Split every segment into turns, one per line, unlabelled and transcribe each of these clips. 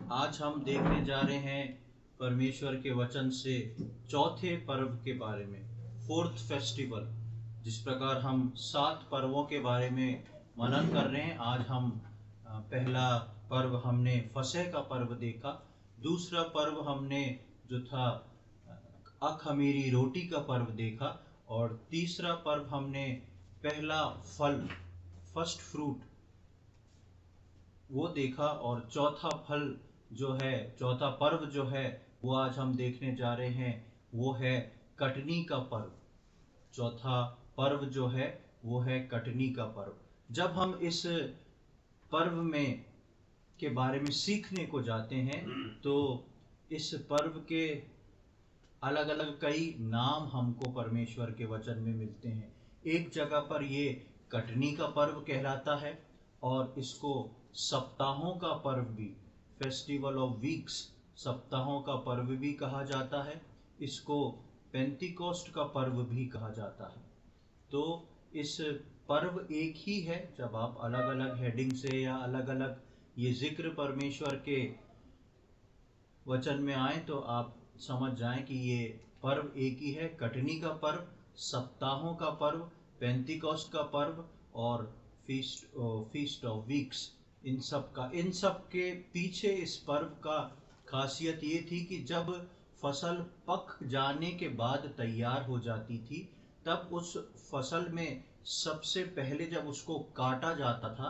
आज हम देखने जा रहे हैं परमेश्वर के वचन से चौथे पर्व के बारे में, फोर्थ फेस्टिवल। जिस प्रकार हम 7 पर्वों के बारे में मनन कर रहे हैं, आज हम पहला पर्व हमने फसह का पर्व देखा। दूसरा पर्व हमने जो था अखमीरी रोटी का पर्व देखा, और तीसरा पर्व हमने पहला फल, फर्स्ट फ्रूट, वो देखा। और चौथा फल जो है, चौथा पर्व जो है, वो आज हम देखने जा रहे हैं, वो है कटनी का पर्व। चौथा पर्व जो है वो है कटनी का पर्व। जब हम इस पर्व में के बारे में सीखने को जाते हैं तो इस पर्व के अलग अलग कई नाम हमको परमेश्वर के वचन में मिलते हैं। एक जगह पर ये कटनी का पर्व कहलाता है, और इसको सप्ताहों का पर्व भी, फेस्टिवल ऑफ वीक्स, सप्ताहों का पर्व भी कहा जाता है। इसको पेंटिकोस्ट का पर्व भी कहा जाता है। तो इस पर्व एक ही है। जब आप अलग अलग हेडिंग से या अलग अलग ये जिक्र परमेश्वर के वचन में आए तो आप समझ जाएं कि ये पर्व एक ही है। कटनी का पर्व, सप्ताहों का पर्व, पेंटिकोस्ट का पर्व और फीस्ट ऑफ वीक्स। इन सब के पीछे इस पर्व का खासियत ये थी कि जब फसल पक जाने के बाद तैयार हो जाती थी, तब उस फसल में सबसे पहले जब उसको काटा जाता था,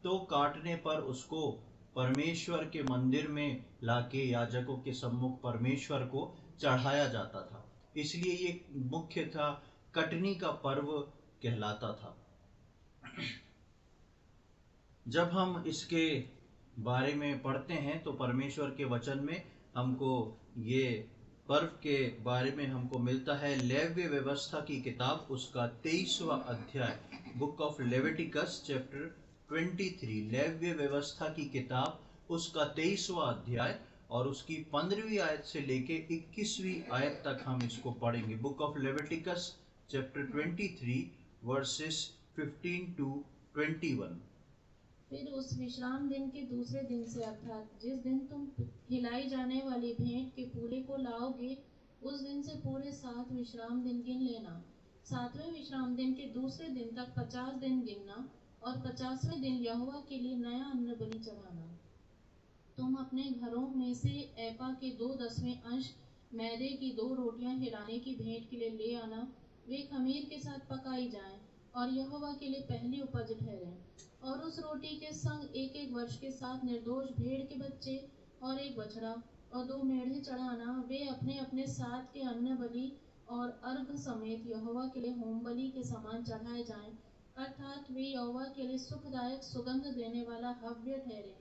तो काटने पर उसको परमेश्वर के मंदिर में लाके याजकों के सम्मुख परमेश्वर को चढ़ाया जाता था। इसलिए ये मुख्य था, कटनी का पर्व कहलाता था। जब हम इसके बारे में पढ़ते हैं तो परमेश्वर के वचन में हमको ये पर्व के बारे में हमको मिलता है लेव्य व्यवस्था की किताब, उसका 23वां अध्याय, बुक ऑफ लेविटिकस चैप्टर 23। लेव्य व्यवस्था की किताब, उसका 23वां अध्याय और उसकी 15वीं आयत से लेके 21वीं आयत तक हम इसको पढ़ेंगे। Book of Leviticus chapter 23 versus 15 to 21।
फिर उस विश्राम दिन के दूसरे दिन से, अर्थात जिस दिन तुम हिलाई जाने वाली भेंट के पूरे को लाओगे, उस दिन से पूरे 7 विश्राम दिन गिन लेना। 7वें विश्राम दिन के दूसरे दिन तक 50 दिन गिनना, और 50वें दिन यहोवा के लिए नया अन्न बलि चढ़ाना। तुम अपने घरों में से एपा के 2/10 अंश मैदे की 2 रोटियां हिलाने की भेंट के लिए ले आना। वे खमीर के साथ पकाई जाएं और यहोवा के लिए पहली उपज ठहरें। और उस रोटी के संग 1-1 वर्ष के 7 निर्दोष भेड़ के बच्चे और 1 बछड़ा और 2 मेढ़े चढ़ाना। वे अपने अपने साथ के अन्न बलि और अर्घ समेत यहोवा के लिए होम बलि के समान चढ़ाए जाएं, अर्थात वे यहोवा के लिए सुखदायक सुगंध देने वाला हव्य ठहरे।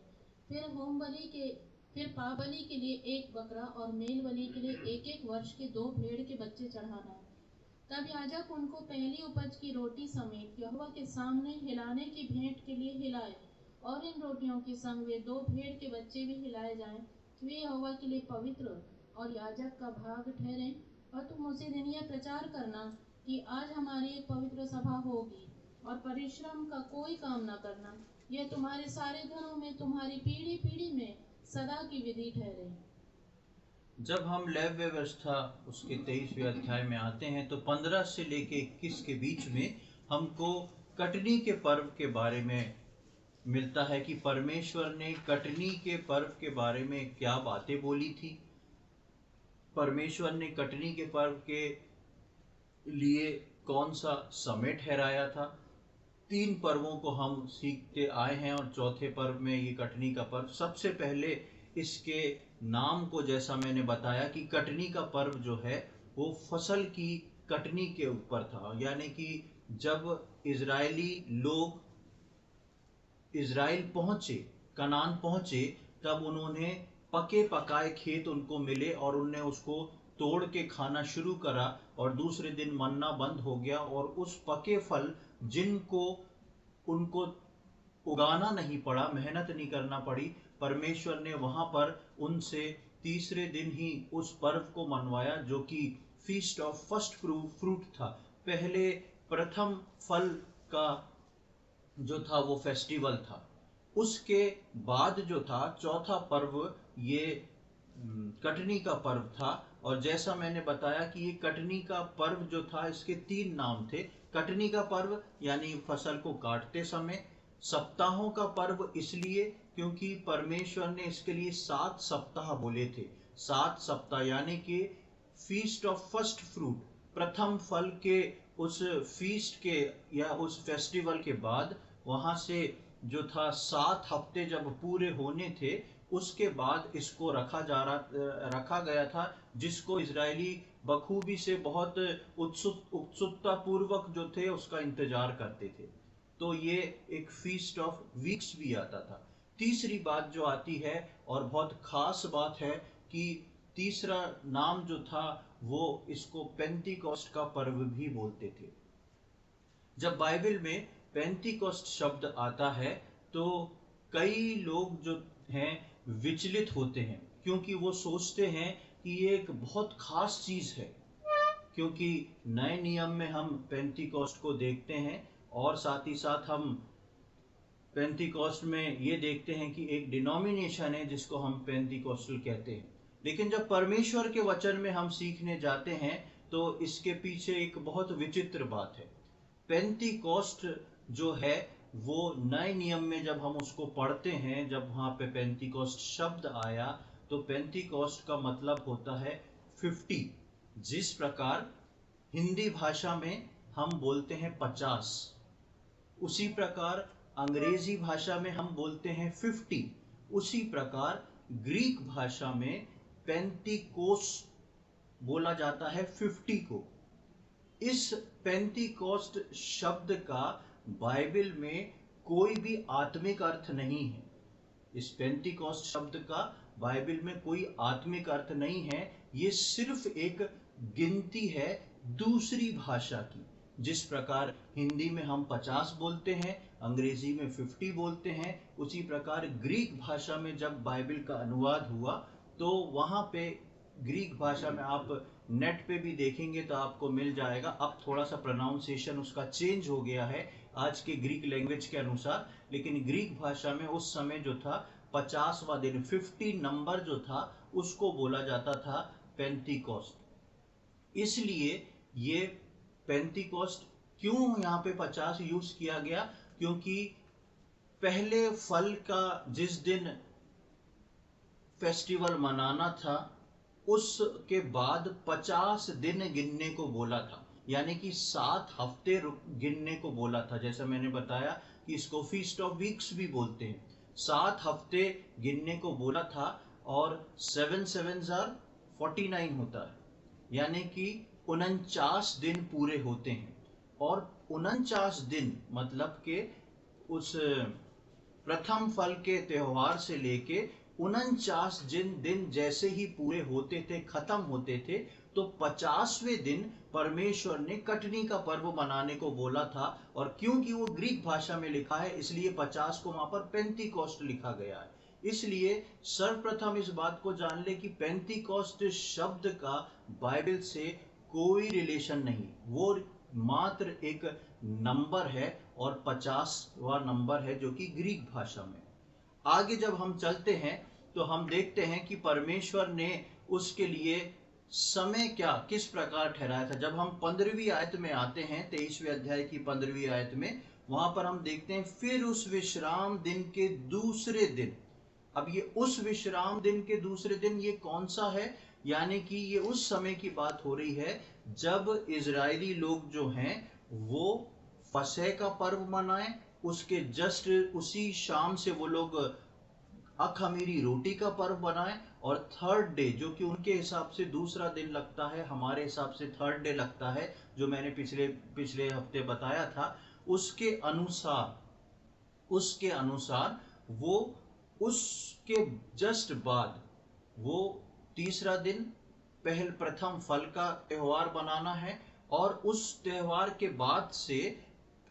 फिर पाप बलि के लिए 1 बकरा और मेल बलि के लिए 1-1 वर्ष के 2 भेड़ के बच्चे चढ़ाना। तब याजक उनको पहली उपज की रोटी समेत यहोवा के सामने हिलाने की भेंट के लिए हिलाए, और इन रोटियों के संग वे 2 भेड़ के बच्चे भी हिलाए जाएं। वे यहोवा के लिए पवित्र और याजक का भाग ठहरे। और तुम उसी दिन यह प्रचार करना कि आज हमारी एक पवित्र सभा होगी, और परिश्रम का कोई काम न करना। यह तुम्हारे सारे घरों में तुम्हारी पीढ़ी पीढ़ी में सदा की विधि ठहरे।
जब हम लेव्य व्यवस्था उसके 23वें अध्याय में आते हैं तो 15 से लेके 21 के बीच में हमको कटनी के पर्व के बारे में मिलता है कि परमेश्वर ने कटनी के पर्व के बारे में क्या बातें बोली थी। परमेश्वर ने कटनी के पर्व के लिए कौन सा समय ठहराया था। 3 पर्वों को हम सीखते आए हैं, और चौथे पर्व में ये कटनी का पर्व। सबसे पहले इसके नाम को, जैसा मैंने बताया कि कटनी का पर्व जो है वो फसल की कटनी के ऊपर था। यानी कि जब इजरायली लोग इजराइल पहुंचे, कनान पहुंचे, तब उन्होंने पके पकाए खेत उनको मिले और उनने उसको तोड़ के खाना शुरू करा, और दूसरे दिन मन्ना बंद हो गया। और उस पके फल जिनको उनको उगाना नहीं पड़ा, मेहनत नहीं करना पड़ी, परमेश्वर ने वहां पर उनसे तीसरे दिन ही उस पर्व को मनवाया, जो कि फीस्ट ऑफ फर्स्ट फ्रूट था। पहले प्रथम फल का जो था वो फेस्टिवल था। उसके बाद जो था चौथा पर्व ये कटनी का पर्व था। और जैसा मैंने बताया कि ये कटनी का पर्व जो था इसके 3 नाम थे। कटनी का पर्व यानी फसल को काटते समय, सप्ताहों का पर्व इसलिए क्योंकि परमेश्वर ने इसके लिए 7 सप्ताह बोले थे। 7 सप्ताह यानी कि फीस्ट ऑफ फर्स्ट फ्रूट, प्रथम फल के उस फीस्ट के या उस फेस्टिवल के बाद वहां से जो था 7 हफ्ते जब पूरे होने थे उसके बाद इसको रखा गया था, जिसको इजरायली बखूबी से बहुत उत्सुकता पूर्वक जो थे उसका इंतजार करते थे। तो ये एक फीस्ट ऑफ वीक्स भी आता था। तीसरी बात जो आती है और बहुत खास बात है कि तीसरा नाम जो था वो इसको पेंटिकॉस्ट का पर्व भी बोलते थे। जब बाइबल में पेंटिकॉस्ट शब्द आता है तो कई लोग जो हैं विचलित होते हैं, क्योंकि वो सोचते हैं कि ये एक बहुत खास चीज है। क्योंकि नए नियम में हम पेंटिकॉस्ट को देखते हैं और साथ ही साथ हम पेंटिकॉस्ट में ये देखते हैं कि एक डिनोमिनेशन है जिसको हम पेंटिकॉस्टल कहते हैं। लेकिन जब परमेश्वर के वचन में हम सीखने जाते हैं तो इसके पीछे एक बहुत विचित्र बात है। पेंटिकॉस्ट जो है वो नए नियम में जब हम उसको पढ़ते हैं, जब वहाँ पे पेंटिकॉस्ट शब्द आया तो पेंटिकॉस्ट का मतलब होता है 50। जिस प्रकार हिंदी भाषा में हम बोलते हैं 50, उसी प्रकार अंग्रेजी भाषा में हम बोलते हैं 50, उसी प्रकार ग्रीक भाषा में पेंटिकोस बोला जाता है 50 को। इस पेंटिकोस्ट शब्द का बाइबल में कोई भी आत्मिक अर्थ नहीं है। इस पेंटिकोस्ट शब्द का बाइबल में कोई आत्मिक अर्थ नहीं है। ये सिर्फ एक गिनती है दूसरी भाषा की। जिस प्रकार हिंदी में हम 50 बोलते हैं, अंग्रेजी में 50 बोलते हैं, उसी प्रकार ग्रीक भाषा में जब बाइबल का अनुवाद हुआ तो वहाँ पे ग्रीक भाषा में आप नेट पे भी देखेंगे तो आपको मिल जाएगा। अब थोड़ा सा प्रोनाउंसिएशन उसका चेंज हो गया है आज के ग्रीक लैंग्वेज के अनुसार, लेकिन ग्रीक भाषा में उस समय जो था 50वां दिन, 50 नंबर जो था उसको बोला जाता था पेंटिकॉस्ट। इसलिए ये पेंटिकॉस्ट क्यों यहाँ पे 50 यूज किया गया, क्योंकि पहले फल का जिस दिन फेस्टिवल मनाना था उसके बाद 50 दिन गिनने को बोला था, यानी कि 7 हफ्ते गिनने को बोला था। जैसा मैंने बताया कि इसको फीस्ट ऑफ वीक्स भी बोलते हैं। 7 हफ्ते गिनने को बोला था और 7 7 49 होता है, यानी कि 49 दिन पूरे होते हैं। और 49 दिन मतलब के उस प्रथम फल के त्योहार से लेके 49 दिन जैसे ही पूरे होते थे, खत्म होते थे, तो 50वें दिन परमेश्वर ने कटनी का पर्व मनाने को बोला था। और क्योंकि वो ग्रीक भाषा में लिखा है इसलिए 50 को वहां पर पेंटिकॉस्ट लिखा गया है। इसलिए सर्वप्रथम इस बात को जान ले कि पेंटिकॉस्ट शब्द का बाइबल से कोई रिलेशन नहीं, वो मात्र एक नंबर है और 50वां नंबर है जो कि ग्रीक भाषा में। आगे जब हम चलते हैं तो हम देखते हैं कि परमेश्वर ने उसके लिए समय क्या किस प्रकार ठहराया था। जब हम 15वीं आयत में आते हैं, 23वें अध्याय की 15वीं आयत में, वहां पर हम देखते हैं फिर उस विश्राम दिन के दूसरे दिन। अब ये उस विश्राम दिन के दूसरे दिन ये कौन सा है, यानी कि ये उस समय की बात हो रही है जब इजरायली लोग जो हैं वो फसह का पर्व मनाएं, उसके जस्ट उसी शाम से वो लोग अखमीरी रोटी का पर्व बनाएं, और थर्ड डे जो कि उनके हिसाब से दूसरा दिन लगता है, हमारे हिसाब से थर्ड डे लगता है, जो मैंने पिछले हफ्ते बताया था, उसके अनुसार वो उसके जस्ट बाद वो तीसरा दिन प्रथम फल का त्योहार बनाना है। और उस त्योहार के बाद से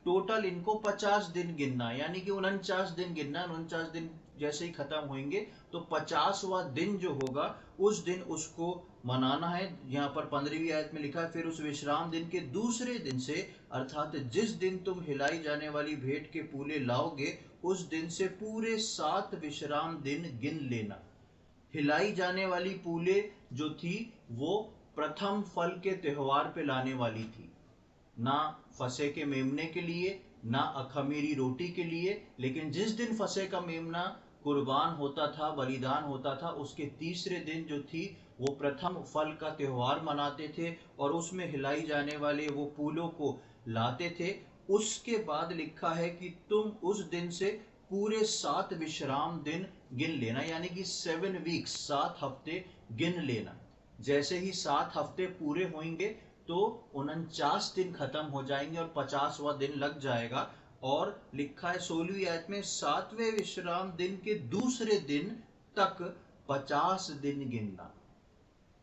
टोटल इनको 50 दिन गिनना है, यानी कि 49 दिन गिनना। 49 दिन जैसे ही खत्म होंगे तो 50वां दिन जो होगा उस दिन उसको मनाना है। यहाँ पर 15वीं आयत में लिखा है फिर उस विश्राम दिन के दूसरे दिन से, अर्थात जिस दिन तुम हिलाई जाने वाली भेंट के पूले लाओगे उस दिन से पूरे 7 विश्राम दिन गिन लेना। हिलाई जाने वाली पूले जो थी वो प्रथम फल के त्योहार पे लाने वाली थी, ना फसह के मेमने के लिए, ना अखमीरी रोटी के लिए। लेकिन जिस दिन फसह का मेमना कुर्बान होता था, बलिदान होता था, उसके तीसरे दिन जो थी वो प्रथम फल का त्योहार मनाते थे और उसमें हिलाई जाने वाले वो फूलों को लाते थे। उसके बाद लिखा है कि तुम उस दिन से पूरे 7 विश्राम दिन गिन लेना, यानी कि 7 वीक्स, 7 हफ्ते गिन लेना। जैसे ही 7 हफ्ते पूरे होंगे तो 49 दिन खत्म हो जाएंगे और 50वां दिन लग जाएगा। और लिखा है 16वीं आयत में, 7वें विश्राम दिन के दूसरे दिन तक 50 दिन गिनना।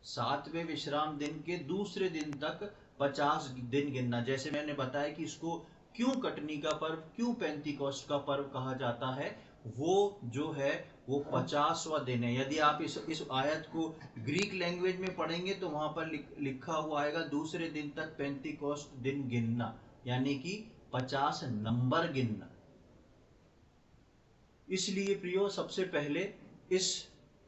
7वें विश्राम दिन के दूसरे दिन तक 50 दिन गिनना। जैसे मैंने बताया कि इसको क्यों कटनी का पर्व, क्यों पेंतीकोस्ट का पर्व कहा जाता है, वो जो है वो 50वां दिन है। यदि आप इस आयत को ग्रीक लैंग्वेज में पढ़ेंगे तो वहां पर लिखा हुआ आएगा दूसरे दिन तक पेंतीकोस्ट दिन गिनना, यानी कि 50 नंबर गिनना। इसलिए प्रियो, सबसे पहले इस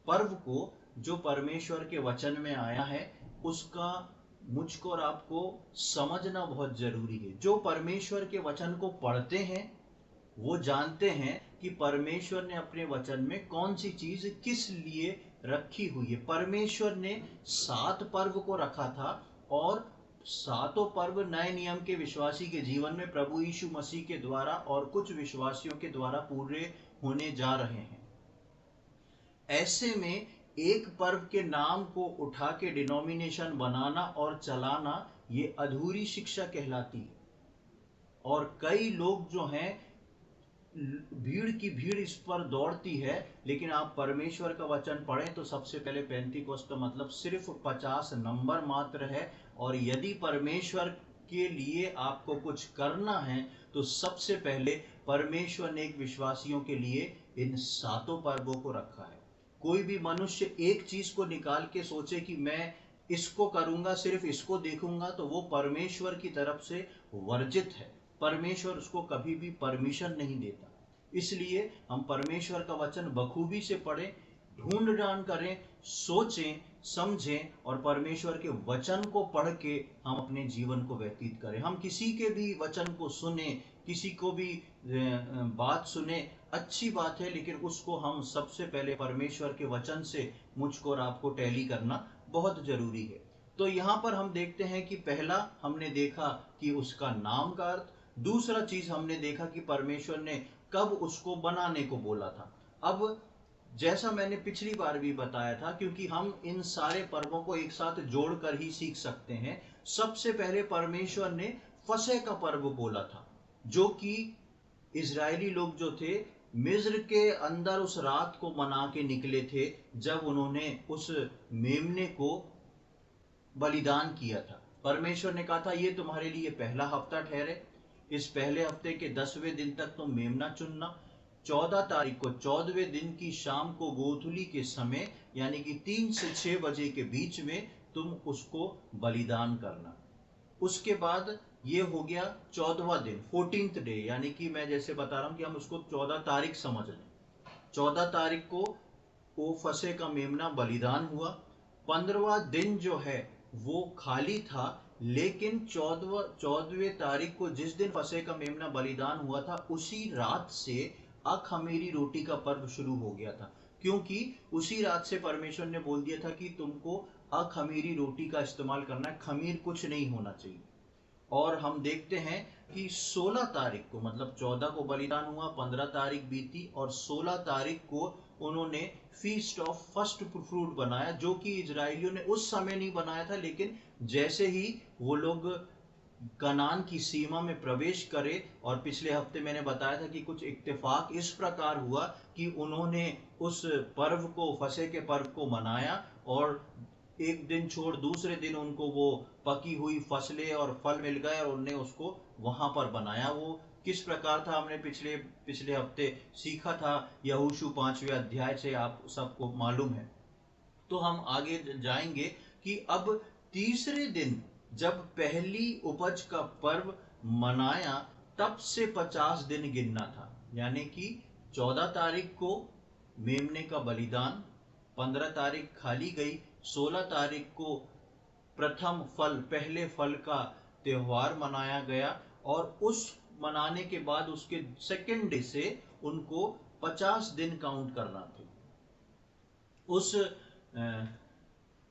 पर्व को जो परमेश्वर के वचन में आया है उसका मुझको और आपको समझना बहुत जरूरी है। जो परमेश्वर के वचन को पढ़ते हैं वो जानते हैं कि परमेश्वर ने अपने वचन में कौन सी चीज किस लिए रखी हुई है। परमेश्वर ने 7 पर्व को रखा था और 7 पर्व नए नियम के विश्वासी के जीवन में प्रभु यीशु मसीह के द्वारा और कुछ विश्वासियों के द्वारा पूरे होने जा रहे हैं। ऐसे में एक पर्व के नाम को उठा के डिनोमिनेशन बनाना और चलाना ये अधूरी शिक्षा कहलाती है। और कई लोग जो हैं, भीड़ की भीड़ इस पर दौड़ती है, लेकिन आप परमेश्वर का वचन पढ़ें तो सबसे पहले पेंतीकोस्त का मतलब सिर्फ 50 नंबर मात्र है। और यदि परमेश्वर के लिए आपको कुछ करना है तो सबसे पहले परमेश्वर ने एक विश्वासियों के लिए इन 7 पर्वों को रखा है। कोई भी मनुष्य एक चीज को निकाल के सोचे कि मैं इसको करूंगा, सिर्फ इसको देखूंगा, तो वो परमेश्वर की तरफ से वर्जित है। परमेश्वर उसको कभी भी परमिशन नहीं देता। इसलिए हम परमेश्वर का वचन बखूबी से पढ़ें, ढूंढ जान करें, सोचें, समझें और परमेश्वर के वचन को पढ़ के हम अपने जीवन को व्यतीत करें। हम किसी के भी वचन को सुने, किसी को भी बात सुने, अच्छी बात है, लेकिन उसको हम सबसे पहले परमेश्वर के वचन से मुझको और आपको टैली करना बहुत जरूरी है। तो यहाँ पर हम देखते हैं कि पहला हमने देखा कि उसका नाम का अर्थ, दूसरा चीज हमने देखा कि परमेश्वर ने कब उसको बनाने को बोला था। अब जैसा मैंने पिछली बार भी बताया था, क्योंकि हम इन सारे पर्वों को एक साथ जोड़कर ही सीख सकते हैं। सबसे पहले परमेश्वर ने फसह का पर्व बोला था, जो कि इजरायली लोग जो थे मिस्र के अंदर उस रात को मना के निकले थे जब उन्होंने उस मेमने को बलिदान किया था। परमेश्वर ने कहा था ये तुम्हारे लिए पहला हफ्ता ठहरे, इस पहले हफ्ते के 10वें दिन तक तुम मेमना चुनना। 14 तारीख को 14वें दिन की शाम को गोधूली के समय, यानी कि 3 से 6 बजे के बीच में तुम उसको बलिदान करना। उसके बाद ये हो गया 14वां दिन, 14th डे, यानी कि मैं जैसे बता रहा हूं कि हम उसको 14 तारीख समझ लें। 14 तारीख को वो फसह का मेमना बलिदान हुआ। 15वां दिन जो है वो खाली था, लेकिन 14वें तारीख को जिस दिन फसह का मेमना बलिदान हुआ था उसी रात से अखमीरी रोटी का पर्व शुरू हो गया था, क्योंकि उसी रात से परमेश्वर ने बोल दिया था कि तुमको अखमीरी रोटी का इस्तेमाल करना है, खमीर कुछ नहीं होना चाहिए। और हम देखते हैं कि 16 तारीख को, मतलब 14 को बलिदान हुआ, 15 तारीख बीती और 16 तारीख को उन्होंने फीस्ट ऑफ फर्स्ट फ्रूट बनाया, जो कि इजरायलियों ने उस समय नहीं बनाया था, लेकिन जैसे ही वो लोग कनान की सीमा में प्रवेश करे, और पिछले हफ्ते मैंने बताया था कि कुछ इत्तेफाक इस प्रकार हुआ कि उन्होंने उस पर्व को, फसह के पर्व को मनाया और एक दिन छोड़ दूसरे दिन उनको वो पकी हुई फसलें और फल मिल गए और उन्होंने उसको वहां पर बनाया। वो किस प्रकार था हमने पिछले हफ्ते सीखा था, यहोशू 5वें अध्याय से आप सबको मालूम है। तो हम आगे जाएंगे कि अब तीसरे दिन जब पहली उपज का पर्व मनाया तब से 50 दिन गिनना था। यानी कि 14 तारीख को मेमने का बलिदान, 15 तारीख खाली गई, 16 तारीख को प्रथम फल, पहले फल का त्योहार मनाया गया, और उस मनाने के बाद उसके सेकेंड डे से उनको 50 दिन काउंट करना थे।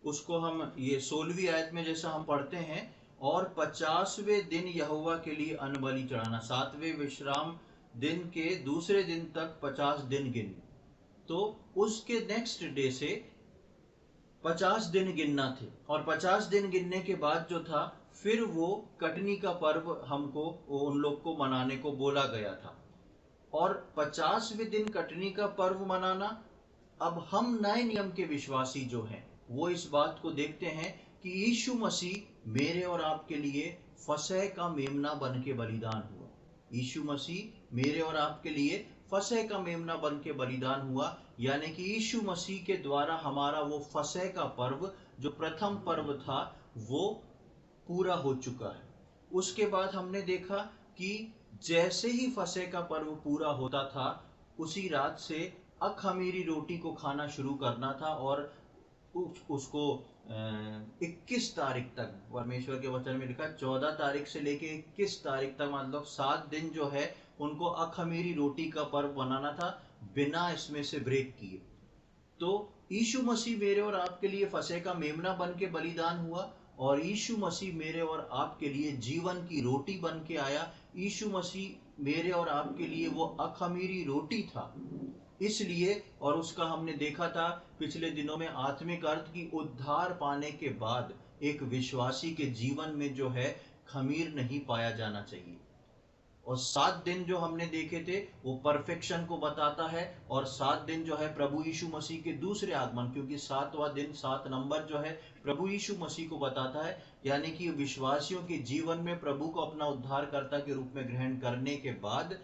उसको हम ये 16वीं आयत में जैसा हम पढ़ते हैं, और 50वें दिन यहोवा के लिए अन्नबलि चढ़ाना, 7वें विश्राम दिन के दूसरे दिन तक 50 दिन गिनने। तो उसके नेक्स्ट डे से 50 दिन गिनना थे, और 50 दिन गिनने के बाद जो था, फिर वो कटनी का पर्व हमको उन लोग को मनाने को बोला गया था। और 50वें दिन कटनी का पर्व मनाना, अब हम नए नियम के विश्वासी जो हैं वो इस बात को देखते हैं कि यीशु मसीह मेरे और आपके लिए फसह का मेमना बन के बलिदान हुआ। यीशु मसीह मेरे और आपके लिए फसह का मेमना बन के बलिदान हुआ, यानी कि यीशु मसीह के द्वारा हमारा वो फसह का पर्व जो प्रथम पर्व था वो पूरा हो चुका है। उसके बाद हमने देखा कि जैसे ही फसह का पर्व पूरा होता था, उसी रात से अखमीरी रोटी को खाना शुरू करना था, और उसको 21 तारीख तक, परमेश्वर के वचन में लिखा 14 तारीख से लेके 21 तारीख तक, मतलब 7 दिन जो है उनको अखमीरी रोटी का पर्व बनाना था, बिना इसमें से ब्रेक किए। तो यीशु मसीह मेरे और आपके लिए फसह का मेमना बन के बलिदान हुआ, और यीशु मसीह मेरे और आपके लिए जीवन की रोटी बन के आया। यीशु मसीह मेरे और आपके लिए वो अखमीरी रोटी था, इसलिए, और उसका हमने देखा था पिछले दिनों में आत्मिक अर्थ की उद्धार पाने के बाद एक विश्वासी के जीवन में जो है खमीर नहीं पाया जाना चाहिए। और 7 दिन जो हमने देखे थे वो परफेक्शन को बताता है, और 7 दिन जो है प्रभु यीशु मसीह के दूसरे आगमन, क्योंकि 7वां दिन 7 नंबर जो है प्रभु यीशु मसीह को बताता है, यानी कि विश्वासियों के जीवन में प्रभु को अपना उद्धारकर्ता के रूप में ग्रहण करने के बाद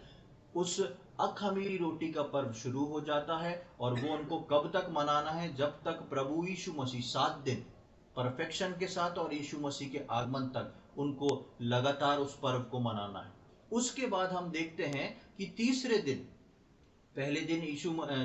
उस अखमीरी रोटी का पर्व शुरू हो जाता है। और वो उनको कब तक मनाना है? जब तक प्रभु यीशु मसीह 7 दिन परफेक्शन के साथ और यीशु मसीह के आगमन तक उनको लगातार उस पर्व को मनाना है। उसके बाद हम देखते हैं कि तीसरे दिन, पहले दिन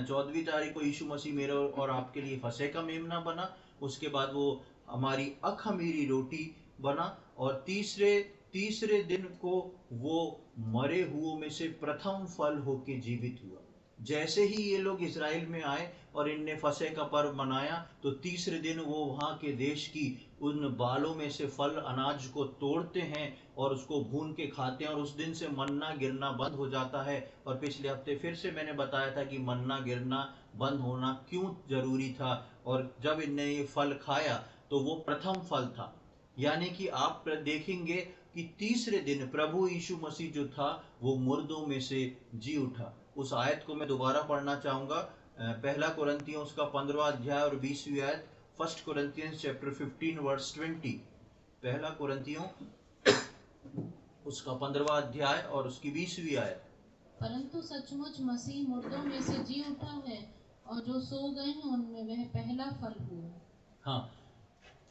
14वीं तारीख को यीशु मसीह मेरे और आपके लिए फसह का मेमना बना, उसके बाद वो हमारी अखमीरी रोटी बना, और तीसरे दिन को वो मरे हुओं में से प्रथम फल होके जीवित हुआ। जैसे ही ये लोग इज़राइल में आए और इनने फसह का पर्व मनाया, तो तीसरे दिन वो वहाँ के देश की उन बालों में से फल अनाज को तोड़ते हैं और उसको भून के खाते हैं, और उस दिन से मन्ना गिरना बंद हो जाता है। और पिछले हफ्ते फिर से मैंने बताया था कि मन्ना गिरना बंद होना क्यों जरूरी था, और जब इनने ये फल खाया तो वो प्रथम फल था। यानी कि आप देखेंगे कि तीसरे दिन प्रभु यीशु मसीह जो था वो मुर्दों में से जी उठा। उस आयत को मैं दोबारा पढ़ना चाहूंगा, पहला कुरिन्थियों उसका 15वां अध्याय और 20वीं आयत, 1 Corinthians chapter 15 verse 20। पहला कुरिन्थियों उसका 15वां अध्याय और उसकी 20वीं आयत।
परंतु सचमुच मसीह मुर्दों में से जी उठा है, और जो सो गए हैं उनमें वह पहला फल हुआ।
हाँ,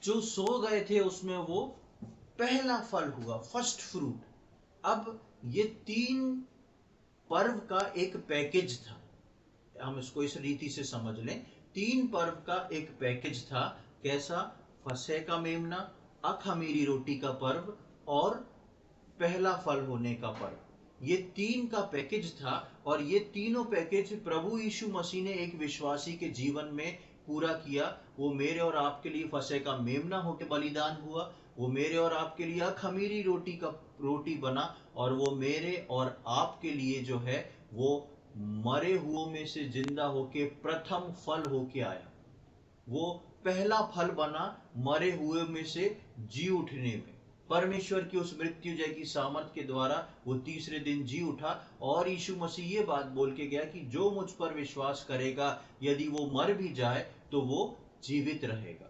जो सो गए थे उसमें वो पहला फल हुआ, फर्स्ट फ्रूट। अब ये 3 पर्व का एक पैकेज था, हम इसको इस रीति से समझ लें। 3 पर्व का एक पैकेज था। कैसा? फसह का मेमना, अखमीरी रोटी का पर्व और पहला फल होने का पर्व। ये 3 का पैकेज था, और ये तीनों पैकेज प्रभु यीशु मसीह ने एक विश्वासी के जीवन में पूरा किया। वो मेरे और आपके लिए फसह का मेमना होकर बलिदान हुआ, वो मेरे और आपके लिए अखमीरी रोटी बना, और वो मेरे और आपके लिए जो है वो मरे हुओं में से जिंदा होके प्रथम फल होके आया। वो पहला फल बना मरे हुए में से जी उठने में। परमेश्वर की उस मृत्युजय की सामर्थ के द्वारा वो तीसरे दिन जी उठा, और यीशु मसीह ये बात बोल के गया कि जो मुझ पर विश्वास करेगा, यदि वो मर भी जाए तो वो जीवित रहेगा।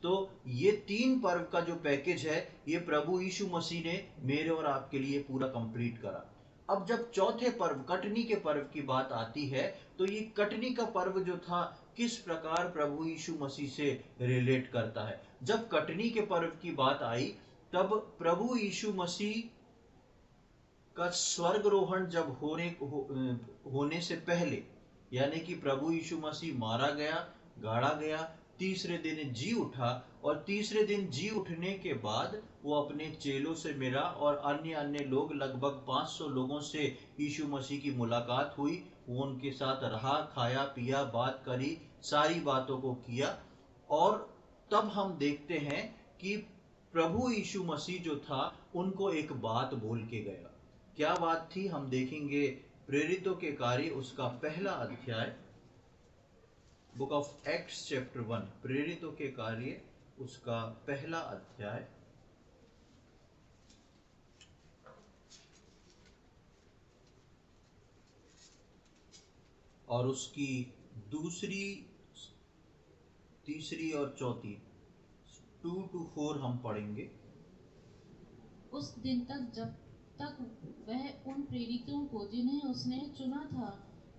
तो ये 3 पर्व का जो पैकेज है, ये प्रभु यीशु मसीह ने मेरे और आपके लिए पूरा कंप्लीट करा। अब जब चौथे पर्व, कटनी के पर्व की बात आती है, तो ये कटनी का पर्व जो था किस प्रकार प्रभु यीशु मसीह से रिलेट करता है। जब कटनी के पर्व की बात आई, तब प्रभु यीशु मसीह का स्वर्गरोहण जब होने से पहले, यानी कि प्रभु यीशु मसीह मारा गया, गाड़ा गया, तीसरे दिन जी उठा, और तीसरे दिन जी उठने के बाद वो अपने चेलों से मिला और अन्य अन्य लोग, लगभग 500 लोगों से यीशु मसीह की मुलाकात हुई। वो उनके साथ रहा, खाया पिया, बात करी, सारी बातों को किया। और तब हम देखते हैं कि प्रभु यीशु मसीह जो था उनको एक बात बोल के गया। क्या बात थी? हम देखेंगे प्रेरितों के कार्य उसका पहला अध्याय, बुक ऑफ एक्ट्स चैप्टर 1, प्रेरितों के कार्य उसका पहला अध्याय और उसकी दूसरी, तीसरी और चौथी 2 to 4 हम पढ़ेंगे।
उस दिन तक जब तक वह उन प्रेरितों को जिन्हें उसने चुना था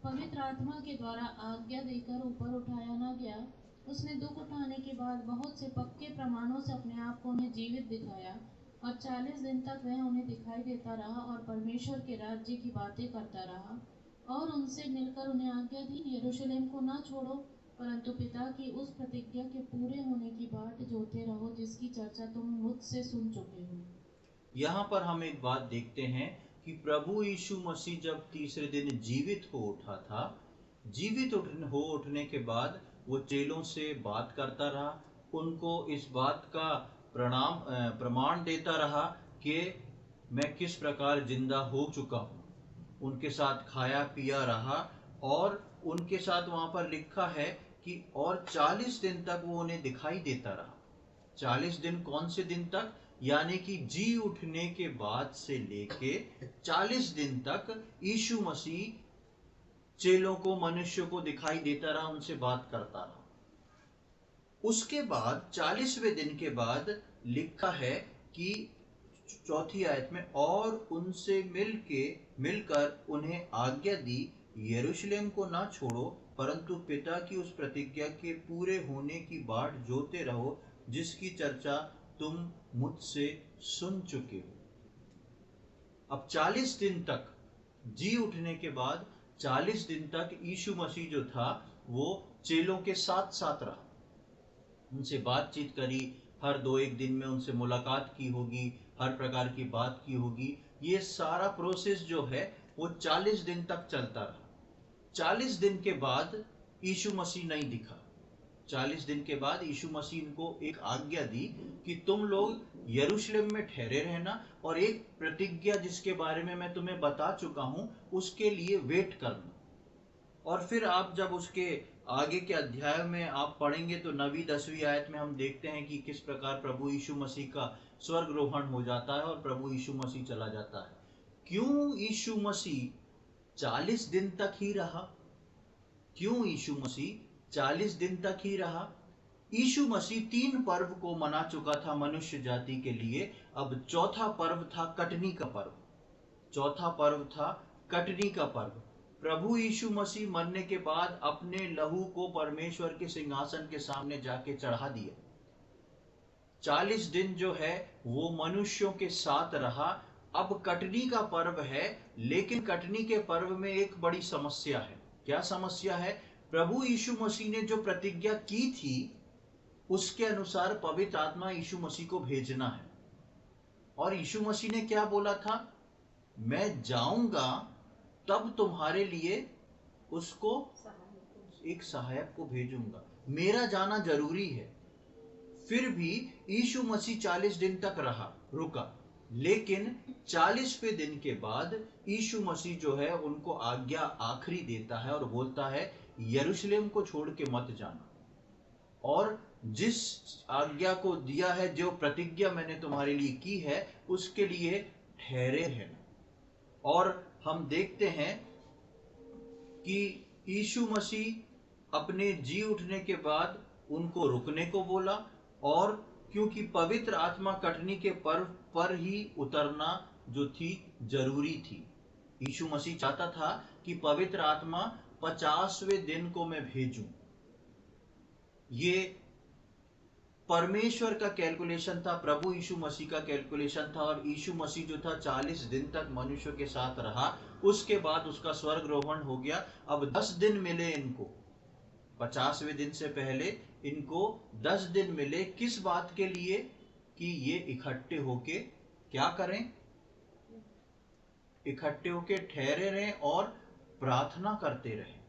पवित्र आत्मा के द्वारा आज्ञा देकर ऊपर उठाया न गया, उसने दुख उठाने के बाद बहुत से पक्के प्रमाणों से अपने आप को उन्हें जीवित दिखाया, और 40 दिन तक वह उन्हें दिखाई देता रहा और परमेश्वर के राज्य की बातें करता रहा, और उनसे मिलकर उन्हें आज्ञा दी, यरूशलेम को न छोड़ो, परंतु पिता की उस प्रतिज्ञा के पूरे होने की बाट जोते रहो, जिसकी चर्चा तुम मुझसे सुन चुके हो।
यहाँ पर हम एक बात देखते हैं कि प्रभु यीशु मसीह जब तीसरे दिन जीवित हो उठा था, जीवित हो उठने के बाद वो चेलों से बात करता रहा, उनको इस बात का प्रमाण देता रहा कि मैं किस प्रकार जिंदा हो चुका हूँ। उनके साथ खाया पिया रहा, और उनके साथ वहाँ पर लिखा है कि और 40 दिन तक वो उन्हें दिखाई देता रहा। 40 दिन कौन से दिन तक? यानी कि जी उठने के बाद से लेके 40 दिन तक यीशु मसीह चेलों को, मनुष्य को दिखाई देता रहा, उनसे बात करता रहा। उसके बाद 40वें दिन के बाद लिखा है कि चौथी आयत में, और उनसे मिलकर उन्हें आज्ञा दी, यरूशलेम को ना छोड़ो, परंतु पिता की उस प्रतिज्ञा के पूरे होने की बाट जोते रहो, जिसकी चर्चा तुम मुझसे सुन चुके हो। अब 40 दिन तक, जी उठने के बाद 40 दिन तक यीशु मसीह जो था वो चेलों के साथ साथ रहा, उनसे बातचीत करी, हर 2-1 दिन में उनसे मुलाकात की होगी, हर प्रकार की बात की होगी। ये सारा प्रोसेस जो है वो 40 दिन तक चलता रहा। 40 दिन के बाद यीशु मसीह नहीं दिखा। 40 दिन के बाद यीशु मसीह को एक आज्ञा दी कि तुम लोग यरूशलेम में ठहरे रहना, और एक प्रतिज्ञा जिसके बारे में मैं तुम्हें बता चुका हूं उसके लिए वेट करना। और फिर आप जब उसके आगे के अध्याय में आप पढ़ेंगे तो 9वीं-10वीं आयत में हम देखते हैं कि किस प्रकार प्रभु यीशु मसीह का स्वर्गरोहण हो जाता है और प्रभु यीशु मसीह चला जाता है। क्यों यीशु मसीह 40 दिन तक ही रहा? क्यों यीशु मसीह 40 दिन तक ही रहा? यीशु मसीह 3 पर्व को मना चुका था मनुष्य जाति के लिए। अब चौथा पर्व था कटनी का पर्व। चौथा पर्व था कटनी का पर्व। प्रभु यीशु मसीह मरने के बाद अपने लहू को परमेश्वर के सिंहासन के सामने जाके चढ़ा दिया। 40 दिन जो है वो मनुष्यों के साथ रहा। अब कटनी का पर्व है, लेकिन कटनी के पर्व में एक बड़ी समस्या है। क्या समस्या है? प्रभु यीशु मसीह ने जो प्रतिज्ञा की थी उसके अनुसार पवित्र आत्मा यीशु मसीह को भेजना है। और यीशु मसीह ने क्या बोला था? मैं जाऊंगा तब तुम्हारे लिए उसको एक सहायक को भेजूंगा। मेरा जाना जरूरी है। फिर भी यीशु मसीह 40 दिन तक रुका, लेकिन 40वें दिन के बाद यीशु मसीह जो है उनको आज्ञा आखिरी देता है और बोलता है यरूशलेम को छोड़ के मत जाना, और जिस आज्ञा को दिया है, जो प्रतिज्ञा मैंने तुम्हारे लिए की है, उसके लिए ठहरे रहना। और हम देखते हैं कि यीशु मसीह अपने जी उठने के बाद उनको रुकने को बोला, और क्योंकि पवित्र आत्मा कटनी के पर्व पर ही उतरना जो थी जरूरी थी। यीशु मसीह चाहता था कि पवित्र आत्मा 50वें दिन को मैं भेजूं। ये परमेश्वर का कैलकुलेशन था, प्रभु यीशु मसीह का कैलकुलेशन था। और यीशु मसीह जो था 40 दिन तक मनुष्य के साथ रहा, उसके बाद उसका स्वर्गरोहण हो गया। अब 10 दिन मिले इनको, 50वें दिन से पहले इनको 10 दिन मिले। किस बात के लिए? कि ये इकट्ठे होके क्या करें? इकट्ठे होके ठहरे रहें और प्रार्थना करते रहें।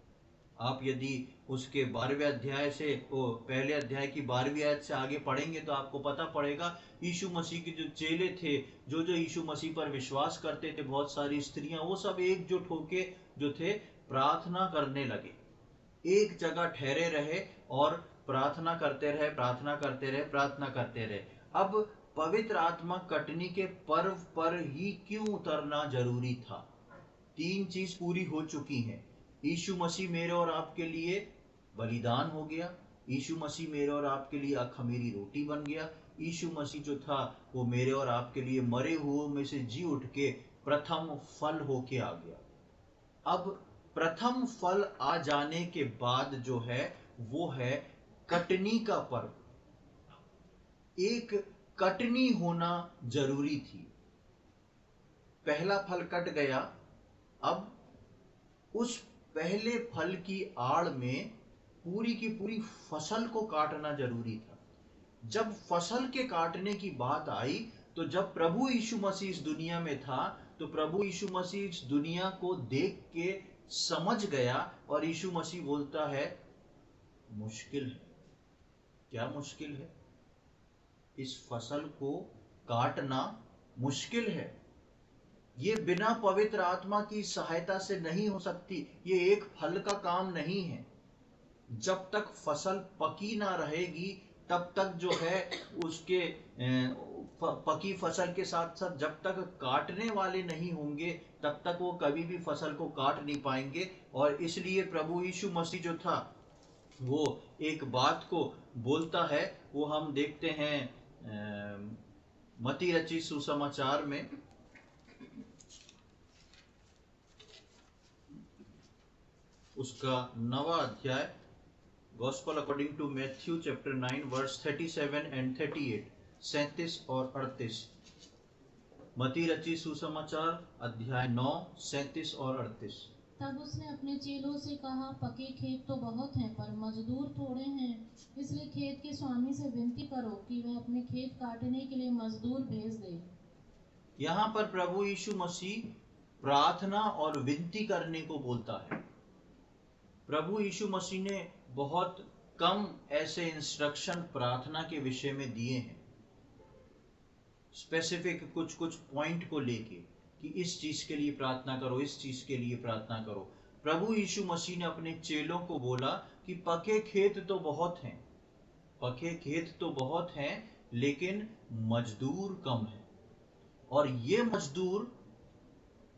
आप यदि उसके 12वें अध्याय से, वो पहले अध्याय की 12वीं आयत से आगे पढ़ेंगे तो आपको पता पड़ेगा यीशु मसीह के जो चेले थे, जो जो यीशु मसीह पर विश्वास करते थे, बहुत सारी स्त्रियां, वो सब एकजुट होके जो थे प्रार्थना करने लगे। एक जगह ठहरे रहे और प्रार्थना करते रहे, प्रार्थना करते रहे, प्रार्थना करते रहे। अब पवित्र आत्मा कटनी के पर्व पर ही क्यों उतरना जरूरी था? 3 चीज पूरी हो चुकी हैं। यीशु मसीह मेरे और आपके लिए बलिदान हो गया, यीशु मसीह मेरे और आपके लिए अखमीरी रोटी बन गया, यीशु मसीह जो था वो मेरे और आपके लिए मरे हुओं में से जी उठ के प्रथम फल होके आ गया। अब प्रथम फल आ जाने के बाद जो है वो है कटनी का पर्व। एक कटनी होना जरूरी थी। पहला फल कट गया, अब उस पहले फल की आड़ में पूरी की पूरी फसल को काटना जरूरी था। जब फसल के काटने की बात आई, तो जब प्रभु यीशु मसीह इस दुनिया में था, तो प्रभु यीशु मसीह इस दुनिया को देख के समझ गया और यीशु मसीह बोलता है, मुश्किल है। क्या मुश्किल है? इस फसल को काटना मुश्किल है। ये बिना पवित्र आत्मा की सहायता से नहीं हो सकती। ये एक फल का काम नहीं है। जब तक फसल पकी ना रहेगी, तब तक जो है उसके पकी फसल के साथ साथ जब तक काटने वाले नहीं होंगे, तब तक वो कभी भी फसल को काट नहीं पाएंगे। और इसलिए प्रभु यीशु मसीह जो था वो एक बात को बोलता है, वो हम देखते हैं मत्ती रचित सुसमाचार में, उसका 9वां अध्याय, gospel according to Matthew chapter 9 verse 37 and 38, 37 और 38। मत्ती रचित सुसमाचार अध्याय 9, 37 और 38।
तब उसने अपने चेलों से कहा, पके खेत तो बहुत हैं पर मजदूर थोड़े हैं, इसलिए खेत के स्वामी से विनती करो कि वह अपने खेत काटने के लिए मजदूर भेज दे।
यहाँ पर प्रभु यीशु मसीह प्रार्थना और विनती करने को बोलता है। प्रभु यीशु मसीह ने बहुत कम ऐसे इंस्ट्रक्शन प्रार्थना के विषय में दिए हैं, स्पेसिफिक कुछ कुछ पॉइंट को लेके कि इस चीज के लिए प्रार्थना करो, इस चीज के लिए प्रार्थना करो। प्रभु यीशु मसीह ने अपने चेलों को बोला कि पके खेत तो बहुत हैं, पके खेत तो बहुत हैं, लेकिन मजदूर कम है। और ये मजदूर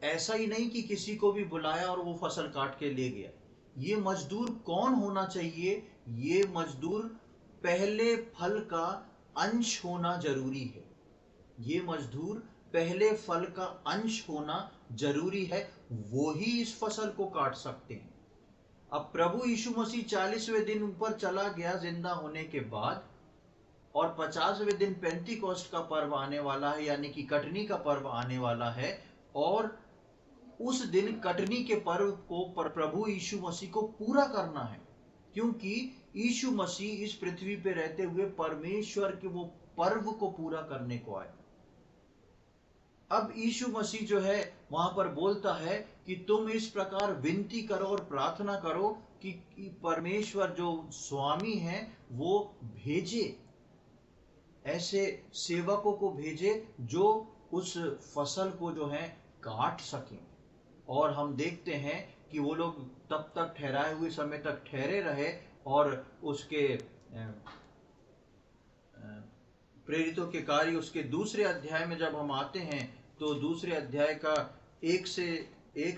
ऐसा ही नहीं कि किसी को भी बुलाया और वो फसल काट के ले गया। ये मजदूर कौन होना चाहिए? ये मजदूर पहले फल का अंश होना जरूरी है। ये मजदूर पहले फल का अंश होना जरूरी है, वो ही इस फसल को काट सकते हैं। अब प्रभु यीशु मसीह 40वें दिन ऊपर चला गया जिंदा होने के बाद, और 50वें दिन पेंतीकोस्ट का पर्व आने वाला है, यानी कि कटनी का पर्व आने वाला है। और उस दिन कटनी के पर्व को प्रभु यीशु मसीह को पूरा करना है, क्योंकि यीशु मसीह इस पृथ्वी पे रहते हुए परमेश्वर के वो पर्व को पूरा करने को आए। अब यीशु मसीह जो है वहां पर बोलता है कि तुम इस प्रकार विनती करो और प्रार्थना करो कि परमेश्वर जो स्वामी है वो भेजे, ऐसे सेवकों को भेजे जो उस फसल को जो है काट सकें। और हम देखते हैं कि वो लोग तब तक ठहराए हुए समय तक ठहरे रहे। और उसके प्रेरितों के कार्य उसके दूसरे अध्याय में जब हम आते हैं, तो दूसरे अध्याय का 1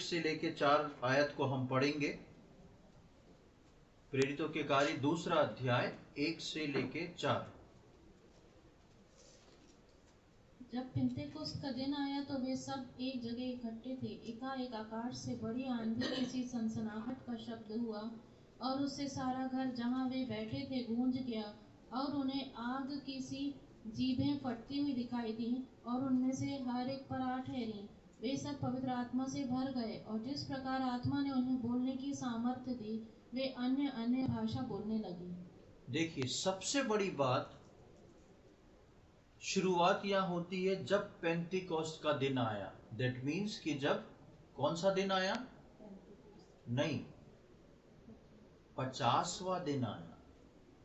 से लेके 4 आयत को हम पढ़ेंगे। प्रेरितों के कार्य दूसरा अध्याय 1 से लेके 4।
जब पिन्तेकुस्त का दिन आया तो वे सब एक जगह इकट्ठे थे। एकाएक आकाश से बड़ी आंधी की सी सनसनाहट का शब्द हुआ और उससे सारा घर जहाँ वे बैठे थे गूंज गया। और उन्हें आग की सी जीभें फटती हुई दिखाई दी और उनमें से हर एक पर आ ठहरी। वे सब पवित्र आत्मा से भर गए और जिस प्रकार आत्मा ने उन्हें बोलने की सामर्थ्य दी वे अन्य अन्य भाषा बोलने लगी।
देखिए, सबसे बड़ी बात शुरुआत यहाँ होती है जब पेंटिकोस्ट का दिन आया। दैट मीन्स कि जब कौन सा दिन आया? नहीं, 50वां दिन आया।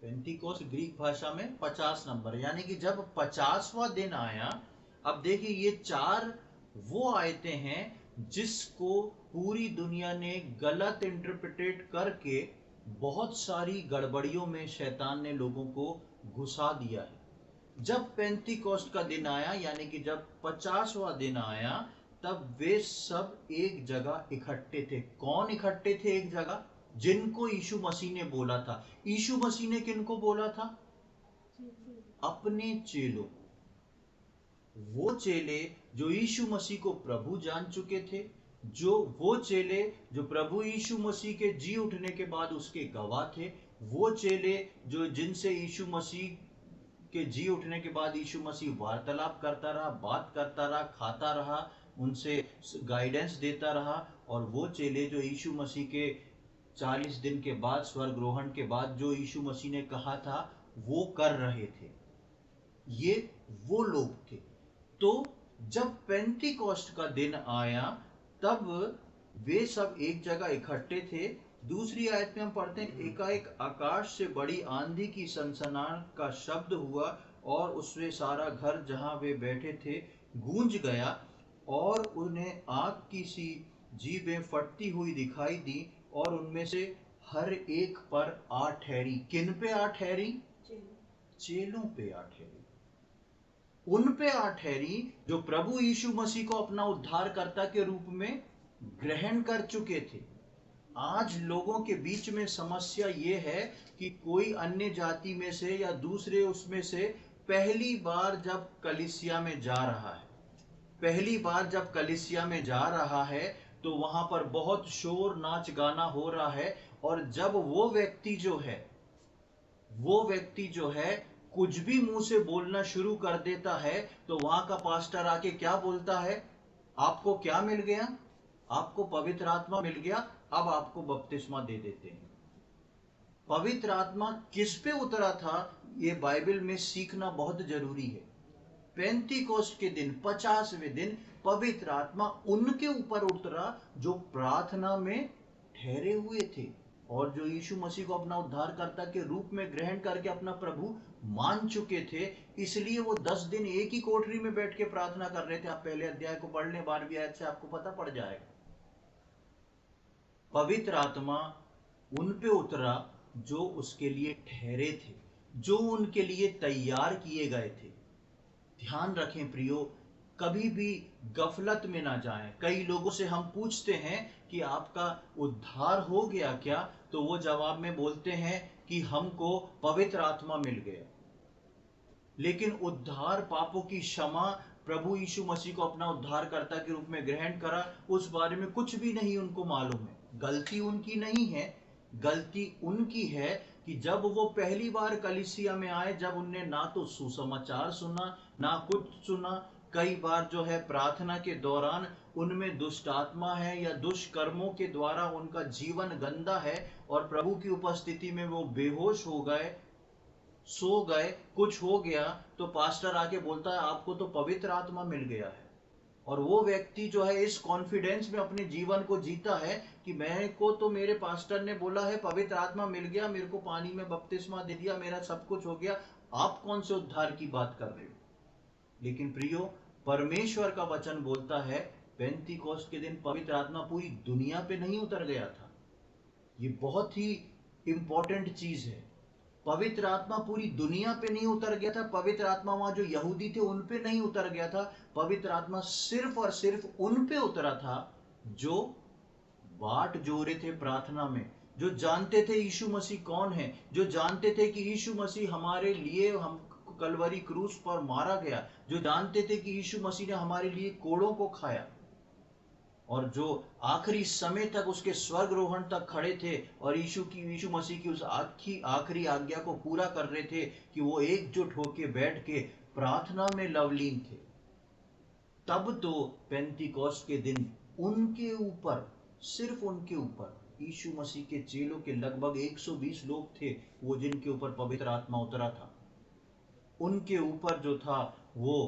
पेंटिकोस्ट ग्रीक भाषा में 50 नंबर, यानी कि जब 50वां दिन आया। अब देखिए, ये 4 वो आयतें हैं जिसको पूरी दुनिया ने गलत इंटरप्रिटेट करके बहुत सारी गड़बड़ियों में शैतान ने लोगों को घुसा दिया है। जब पेंटिकोस्ट का दिन आया, यानी कि जब 50वां दिन आया, तब वे सब एक जगह इकट्ठे थे। कौन इकट्ठे थे एक जगह? जिनको यीशु मसीह ने बोला था। यीशु मसीह ने किनको बोला था? अपने चेलों। वो चेले जो यीशु मसीह को प्रभु जान चुके थे, जो वो चेले जो प्रभु यीशु मसीह के जी उठने के बाद उसके गवाह थे, वो चेले जो जिनसे यीशु मसीह के जी उठने के बाद यीशु मसीह वार्तालाप करता रहा, बात करता रहा, खाता रहा, उनसे गाइडेंस देता रहा। और वो चेले जो यीशु मसीह के 40 दिन के बाद, स्वर्गरोहण के बाद जो यीशु मसीह ने कहा था वो कर रहे थे, ये वो लोग थे। तो जब पेंटिकोस्ट का दिन आया तब वे सब एक जगह इकट्ठे थे। दूसरी आयत में हम पढ़ते हैं, एकाएक आकाश से बड़ी आंधी की सनसनाहट का शब्द हुआ और उससे सारा घर जहां वे बैठे थे गूंज गया और उन्हें आग की सी जीभें फटती हुई दिखाई दी और उनमें से हर एक पर आ ठहरी। किन पे आ ठहरी? चेलों पे आ ठहरी। उन पे आ ठहरी जो प्रभु यीशु मसीह को अपना उद्धारकर्ता के रूप में ग्रहण कर चुके थे। आज लोगों के बीच में समस्या ये है कि कोई अन्य जाति में से या दूसरे उसमें से पहली बार जब कलीसिया में जा रहा है, पहली बार जब कलीसिया में जा रहा है तो वहां पर बहुत शोर नाच गाना हो रहा है। और जब वो व्यक्ति जो है कुछ भी मुंह से बोलना शुरू कर देता है तो वहां का पास्टर आके क्या बोलता है? आपको क्या मिल गया? आपको पवित्र आत्मा मिल गया, अब आपको बपतिस्मा दे देते हैं। पवित्र आत्मा किस पे उतरा था ये बाइबल में सीखना बहुत जरूरी है। पेंटिकोस्ट के दिन, 50वें दिन, पवित्र आत्मा उनके ऊपर उतरा जो प्रार्थना में ठहरे हुए थे और जो यीशु मसीह को अपना उद्धारकर्ता के रूप में ग्रहण करके अपना प्रभु मान चुके थे। इसलिए वो 10 दिन एक ही कोठरी में बैठ के प्रार्थना कर रहे थे। आप पहले अध्याय को पढ़ लें 12वीं आयत से, आपको पता पड़ जाएगा। पवित्र आत्मा उन पे उतरा जो उसके लिए ठहरे थे, जो उनके लिए तैयार किए गए थे। ध्यान रखें प्रियो, कभी भी गफलत में ना जाएं। कई लोगों से हम पूछते हैं कि आपका उद्धार हो गया क्या, तो वो जवाब में बोलते हैं कि हमको पवित्र आत्मा मिल गया। लेकिन उद्धार, पापों की क्षमा, प्रभु यीशु मसीह को अपना उद्धारकर्ता के रूप में ग्रहण करा, उस बारे में कुछ भी नहीं उनको मालूम है। गलती उनकी नहीं है, गलती उनकी है कि जब वो पहली बार कलीसिया में आए, जब उनने ना तो सुसमाचार सुना ना कुछ सुना। कई बार जो है प्रार्थना के दौरान उनमें दुष्ट आत्मा है या दुष्कर्मों के द्वारा उनका जीवन गंदा है और प्रभु की उपस्थिति में वो बेहोश हो गए, सो गए, कुछ हो गया, तो पास्टर आके बोलता है आपको तो पवित्र आत्मा मिल गया है। और वो व्यक्ति जो है इस कॉन्फिडेंस में अपने जीवन को जीता है कि मेरे को तो मेरे पास्टर ने बोला है पवित्र आत्मा मिल गया, मेरे को पानी में बपतिस्मा दे दिया, मेरा सब कुछ हो गया, आप कौन से उद्धार की बात कर रहे हो? लेकिन प्रियो, परमेश्वर का वचन बोलता है पेंतीकोस्त के दिन पवित्र आत्मा पूरी दुनिया पे नहीं उतर गया था। ये बहुत ही इंपॉर्टेंट चीज है। पवित्र आत्मा पूरी दुनिया पे नहीं उतर गया था। पवित्र आत्मा वहां जो यहूदी थे उन पे नहीं उतर गया था। पवित्र आत्मा सिर्फ और सिर्फ उन पे उतरा था जो बाट जोरे थे प्रार्थना में, जो जानते थे यीशु मसीह कौन है, जो जानते थे कि यीशु मसीह हमारे लिए हम कलवरी क्रूस पर मारा गया, जो जानते थे कि यीशु मसीह ने हमारे लिए कोड़ों को खाया और जो आखिरी समय तक उसके स्वर्गरोहण तक खड़े थे और यीशु मसीह की उस आखिरी आज्ञा को पूरा कर रहे थे कि वो एकजुट होके बैठ के प्रार्थना में लवलीन थे, तब तो पेंतीकोस्त के दिन उनके ऊपर, सिर्फ उनके ऊपर, यीशु मसीह के चेलों के लगभग 120 लोग थे वो जिनके ऊपर पवित्र आत्मा उतरा था, उनके ऊपर जो था वो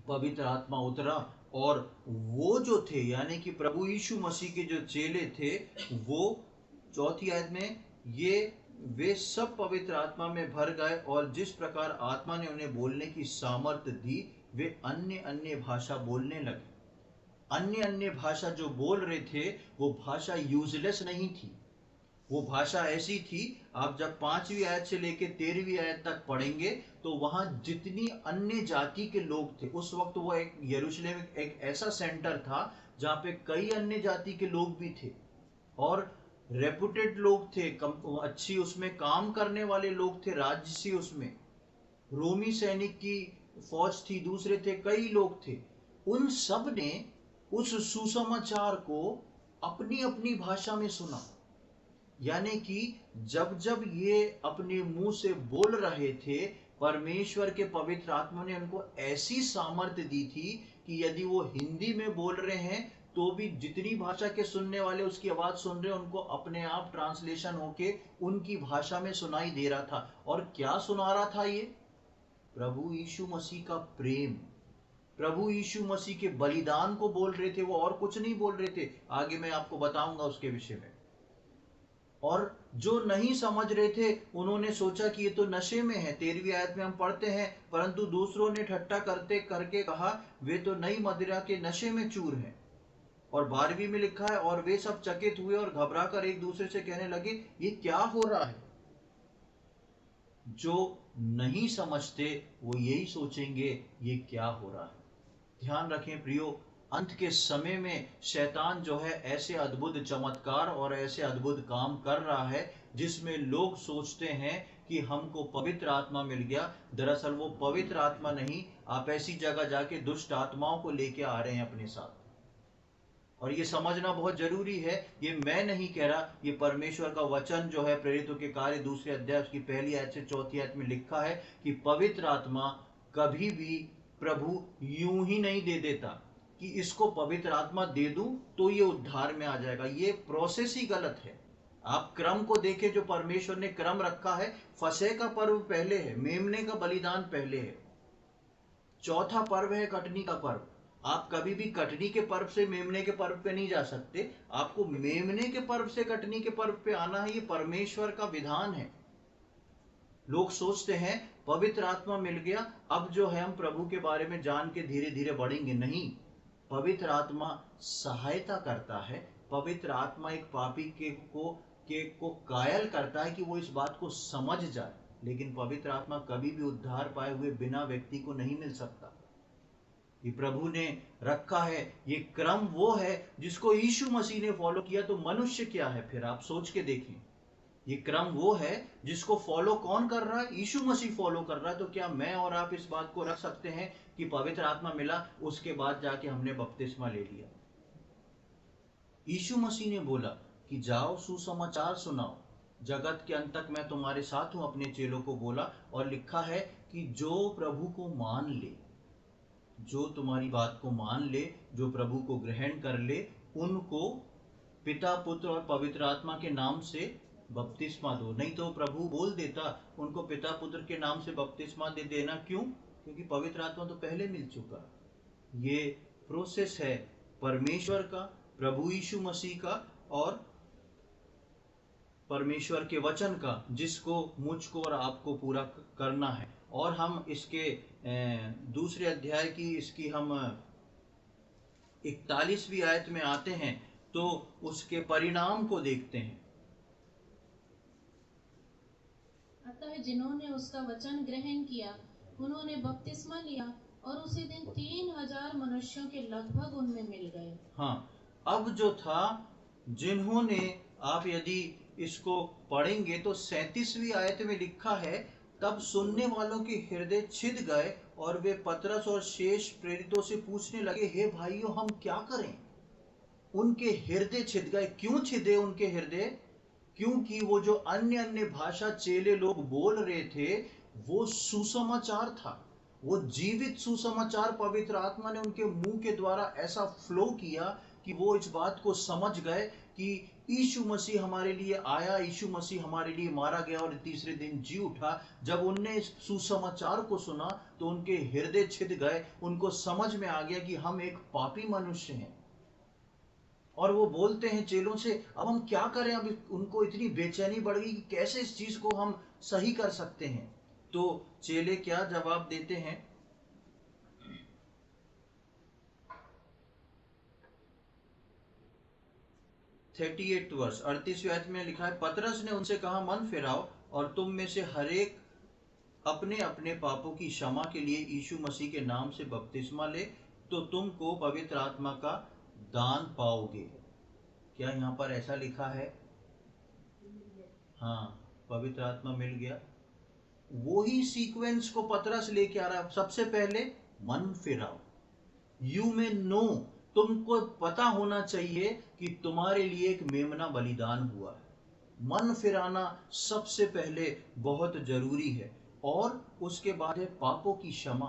पवित्र आत्मा उतरा। और वो जो थे यानी कि प्रभु यीशु मसीह के जो चेले थे वो 4th आयत में वे सब पवित्र आत्मा में भर गए और जिस प्रकार आत्मा ने उन्हें बोलने की सामर्थ्य दी वे अन्य अन्य भाषा बोलने लगे। अन्य अन्य भाषा जो बोल रहे थे वो भाषा यूजलेस नहीं थी, वो भाषा ऐसी थी, आप जब 5वीं आयत से लेकर 13वीं आयत तक पढ़ेंगे तो वहां जितनी अन्य जाति के लोग थे, उस वक्त वो एक यरूशलेम एक ऐसा सेंटर था जहाँ पे कई अन्य जाति के लोग भी थे और रेपुटेड लोग थे, अच्छी उसमें काम करने वाले लोग थे, राजसी उसमें रोमी सैनिक की फौज थी, दूसरे थे, कई लोग थे। उन सब ने उस सुसमाचार को अपनी अपनी भाषा में सुना, यानी कि जब जब ये अपने मुंह से बोल रहे थे परमेश्वर के पवित्र आत्मा ने उनको ऐसी सामर्थ्य दी थी कि यदि वो हिंदी में बोल रहे हैं तो भी जितनी भाषा के सुनने वाले उसकी आवाज सुन रहे उनको अपने आप ट्रांसलेशन होके उनकी भाषा में सुनाई दे रहा था। और क्या सुना रहा था ये? प्रभु यीशु मसीह का प्रेम, प्रभु यीशु मसीह के बलिदान को बोल रहे थे, वो और कुछ नहीं बोल रहे थे। आगे मैं आपको बताऊंगा उसके विषय में। और जो नहीं समझ रहे थे उन्होंने सोचा कि ये तो नशे में है। 13वीं आयत में हम पढ़ते हैं, परंतु दूसरों ने ठट्ठा करते करके कहा वे तो नई मदिरा के नशे में चूर हैं। और 12वीं में लिखा है और वे सब चकित हुए और घबराकर एक दूसरे से कहने लगे ये क्या हो रहा है। जो नहीं समझते वो यही सोचेंगे ये क्या हो रहा है। ध्यान रखें प्रियो, अंत के समय में शैतान जो है ऐसे अद्भुत चमत्कार और ऐसे अद्भुत काम कर रहा है जिसमें लोग सोचते हैं कि हमको पवित्र आत्मा मिल गया। दरअसल वो पवित्र आत्मा नहीं, आप ऐसी जगह जाके दुष्ट आत्माओं को लेके आ रहे हैं अपने साथ। और ये समझना बहुत जरूरी है, ये मैं नहीं कह रहा, ये परमेश्वर का वचन जो है प्रेरितों के कार्य 2 अध्याय की 1 आयत से 4 आयत में लिखा है कि पवित्र आत्मा कभी भी प्रभु यूं ही नहीं दे देता कि इसको पवित्र आत्मा दे दूं तो ये उद्धार में आ जाएगा। ये प्रोसेस ही गलत है। आप क्रम को देखें जो परमेश्वर ने क्रम रखा है, फसह का पर्व पहले है, मेमने का बलिदान पहले है, चौथा पर्व है कटनी का पर्व। आप कभी भी कटनी के पर्व से मेमने के पर्व पे नहीं जा सकते, आपको मेमने के पर्व से कटनी के पर्व पे आना है। ये परमेश्वर का विधान है। लोग सोचते हैं पवित्र आत्मा मिल गया, अब जो है हम प्रभु के बारे में जान के धीरे धीरे बढ़ेंगे। नहीं, पवित्र आत्मा सहायता करता है। पवित्र आत्मा एक पापी को कायल करता है कि वो इस बात को समझ जाए, लेकिन पवित्र आत्मा कभी भी उद्धार पाए हुए बिना व्यक्ति को नहीं मिल सकता। ये प्रभु ने रखा है, ये क्रम वो है जिसको यीशु मसीह ने फॉलो किया। तो मनुष्य क्या है फिर? आप सोच के देखें, ये क्रम वो है जिसको फॉलो कौन कर रहा है? यीशु मसीह फॉलो कर रहा है। तो क्या मैं और आप इस बात को रख सकते हैं कि पवित्र आत्मा मिला उसके बाद जाके हमने बपतिस्मा ले लिया? यीशु मसीह ने बोला कि जाओ सुसमाचार सुनाओ, जगत के अंत तक मैं तुम्हारे साथ हूं, अपने चेलों को बोला। और लिखा है कि जो प्रभु को मान ले, जो तुम्हारी बात को मान ले, जो प्रभु को ग्रहण कर ले, उनको पिता पुत्र और पवित्र आत्मा के नाम से बपतिस्मा दो। नहीं तो प्रभु बोल देता उनको पिता पुत्र के नाम से बपतिस्मा दे देना। क्यों? क्योंकि पवित्र आत्मा तो पहले मिल चुका। ये प्रोसेस है परमेश्वर का, प्रभु यीशु मसीह का और परमेश्वर के वचन का, जिसको मुझको और आपको पूरा करना है। और हम इसके 2 अध्याय की इसकी हम 41वीं आयत में आते हैं तो उसके परिणाम को देखते हैं।
अतः जिन्होंने उसका वचन ग्रहण किया उन्होंने बपतिस्मा लिया और उसी दिन 3000 मनुष्यों के लगभग उनमें मिल गए।
हाँ, अब जो था जिन्होंने, आप यदि इसको पढ़ेंगे तो 37वीं आयत में लिखा है, तब सुनने वालों के हृदय छिद गए और वे पतरस और शेष प्रेरितों से पूछने लगे, हे भाइयों हम क्या करें? उनके हृदय छिद गए। क्यों छिदे उनके हृदय? क्योंकि वो जो अन्य अन्य भाषा चेले लोग बोल रहे थे वो सुसमाचार था, वो जीवित सुसमाचार पवित्र आत्मा ने उनके मुंह के द्वारा ऐसा फ्लो किया कि वो इस बात को समझ गए कि यीशु मसीह हमारे लिए आया, यीशु मसीह हमारे लिए मारा गया और तीसरे दिन जी उठा। जब उनने इस सुसमाचार को सुना तो उनके हृदय छिद गए, उनको समझ में आ गया कि हम एक पापी मनुष्य हैं। और वो बोलते हैं चेलों से, अब हम क्या करें? अब उनको इतनी बेचैनी बढ़ गई कि कैसे इस चीज को हम सही कर सकते हैं। तो चेले क्या जवाब देते हैं? 38 वर्ष 38वें आयत में लिखा है, पतरस ने उनसे कहा, मन फिराओ और तुम में से हर एक अपने अपने पापों की क्षमा के लिए यीशु मसीह के नाम से बपतिस्मा ले, तो तुमको पवित्र आत्मा का दान पाओगे। क्या यहाँ पर ऐसा लिखा है? हाँ, पवित्र आत्मा मिल गया। वही सीक्वेंस को पतरस लेके आ रहा है। सबसे पहले मन फिराओ, यू में नो, तुमको पता होना चाहिए कि तुम्हारे लिए एक मेमना बलिदान हुआ है। मन फिराना सबसे पहले बहुत जरूरी है। और उसके बाद है पापों की क्षमा।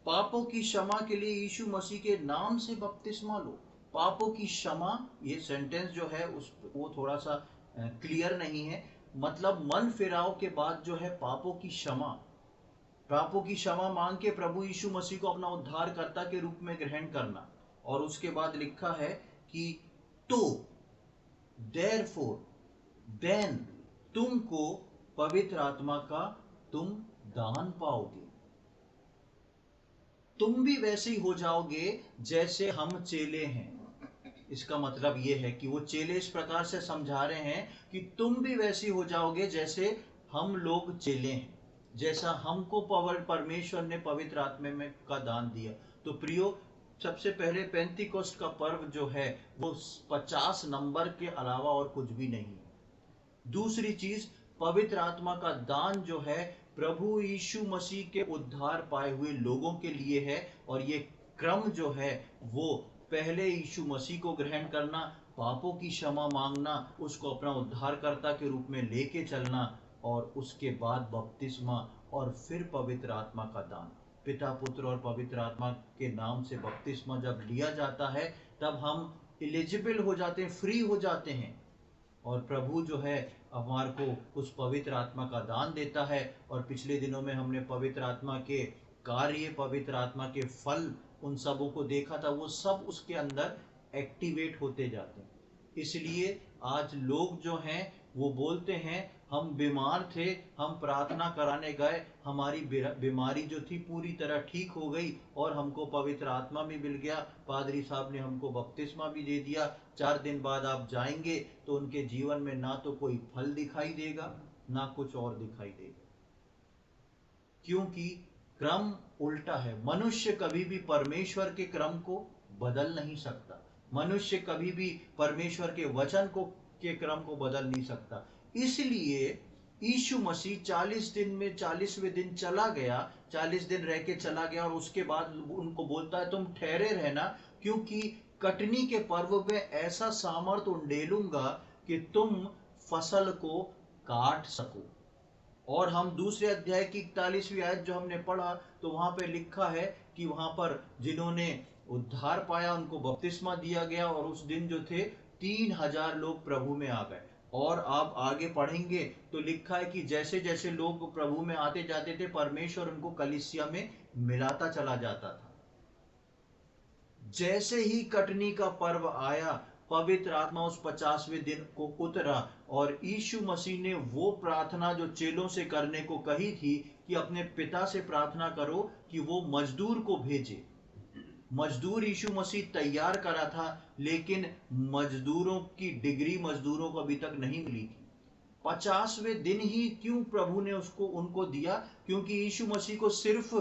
पापों की क्षमा के लिए यीशु मसीह के नाम से बपतिस्मा लो। पापों की क्षमा, ये सेंटेंस जो है वो थोड़ा सा क्लियर नहीं है। मतलब मन फिराव के बाद जो है पापों की क्षमा, पापों की क्षमा मांग के प्रभु यीशु मसीह को अपना उद्धारकर्ता के रूप में ग्रहण करना। और उसके बाद लिखा है कि तो देयरफॉर देन तुमको पवित्र आत्मा का तुम दान पाओगे। तुम भी वैसे ही हो जाओगे जैसे हम चेले हैं। इसका मतलब यह है कि वो चेले इस प्रकार से समझा रहे हैं कि तुम भी वैसे ही हो जाओगे जैसे हम लोग चेले हैं, जैसा हमको परमेश्वर ने पवित्र आत्मा में का दान दिया। तो प्रियो, सबसे पहले पेंतिकोस्त का पर्व जो है वो 50 नंबर के अलावा और कुछ भी नहीं है। दूसरी चीज, पवित्र आत्मा का दान जो है प्रभु यीशु मसीह के उद्धार पाए हुए लोगों के लिए है। और ये क्रम जो है वो पहले यीशु मसीह को ग्रहण करना, पापों की क्षमा मांगना, उसको अपना उद्धारकर्ता के रूप में लेके चलना, और उसके बाद बपतिस्मा, और फिर पवित्र आत्मा का दान। पिता, पुत्र और पवित्र आत्मा के नाम से बपतिस्मा जब लिया जाता है तब हम एलिजिबल हो जाते हैं, फ्री हो जाते हैं। और प्रभु जो है हमारे को उस पवित्र आत्मा का दान देता है। और पिछले दिनों में हमने पवित्र आत्मा के कार्य, पवित्र आत्मा के फल, उन सबों को देखा था। वो सब उसके अंदर एक्टिवेट होते जाते हैं। इसलिए आज लोग जो हैं वो बोलते हैं, हम बीमार थे, हम प्रार्थना कराने गए, हमारी बीमारी जो थी पूरी तरह ठीक हो गई और हमको पवित्र आत्मा भी मिल गया, पादरी साहब ने हमको बपतिस्मा भी दे दिया। 4 दिन बाद आप जाएंगे तो उनके जीवन में ना तो कोई फल दिखाई देगा, ना कुछ और दिखाई देगा, क्योंकि क्रम उल्टा है। मनुष्य कभी भी परमेश्वर के क्रम को बदल नहीं सकता। मनुष्य कभी भी परमेश्वर के वचन को के क्रम को बदल नहीं सकता। इसलिए यीशु मसीह 40 दिन में 40वें दिन चला गया, 40 दिन रह के चला गया, और उसके बाद उनको बोलता है तुम ठहरे रहना, क्योंकि कटनी के पर्व में ऐसा सामर्थ उंडेलूंगा कि तुम फसल को काट सको। और हम दूसरे अध्याय की 41वीं आयत जो हमने पढ़ा तो वहां पे लिखा है कि वहां पर जिन्होंने उद्धार पाया उनको बपतिस्मा दिया गया, और उस दिन जो थे 3000 लोग प्रभु में आ गए। और आप आगे पढ़ेंगे तो लिखा है कि जैसे जैसे लोग प्रभु में आते जाते थे परमेश्वर उनको कलीसिया में मिलाता चला जाता था। जैसे ही कटनी का पर्व आया, पवित्र आत्मा उस 50वें दिन को उतरा, और यीशु मसीह ने वो प्रार्थना जो चेलों से करने को कही थी कि अपने पिता से प्रार्थना करो कि वो मजदूर को भेजे। मजदूर यीशु मसीह तैयार करा था, लेकिन मजदूरों की डिग्री मजदूरों को अभी तक नहीं मिली थी। 50वें दिन ही क्यों प्रभु ने उसको उनको दिया? क्योंकि यीशु मसीह को सिर्फ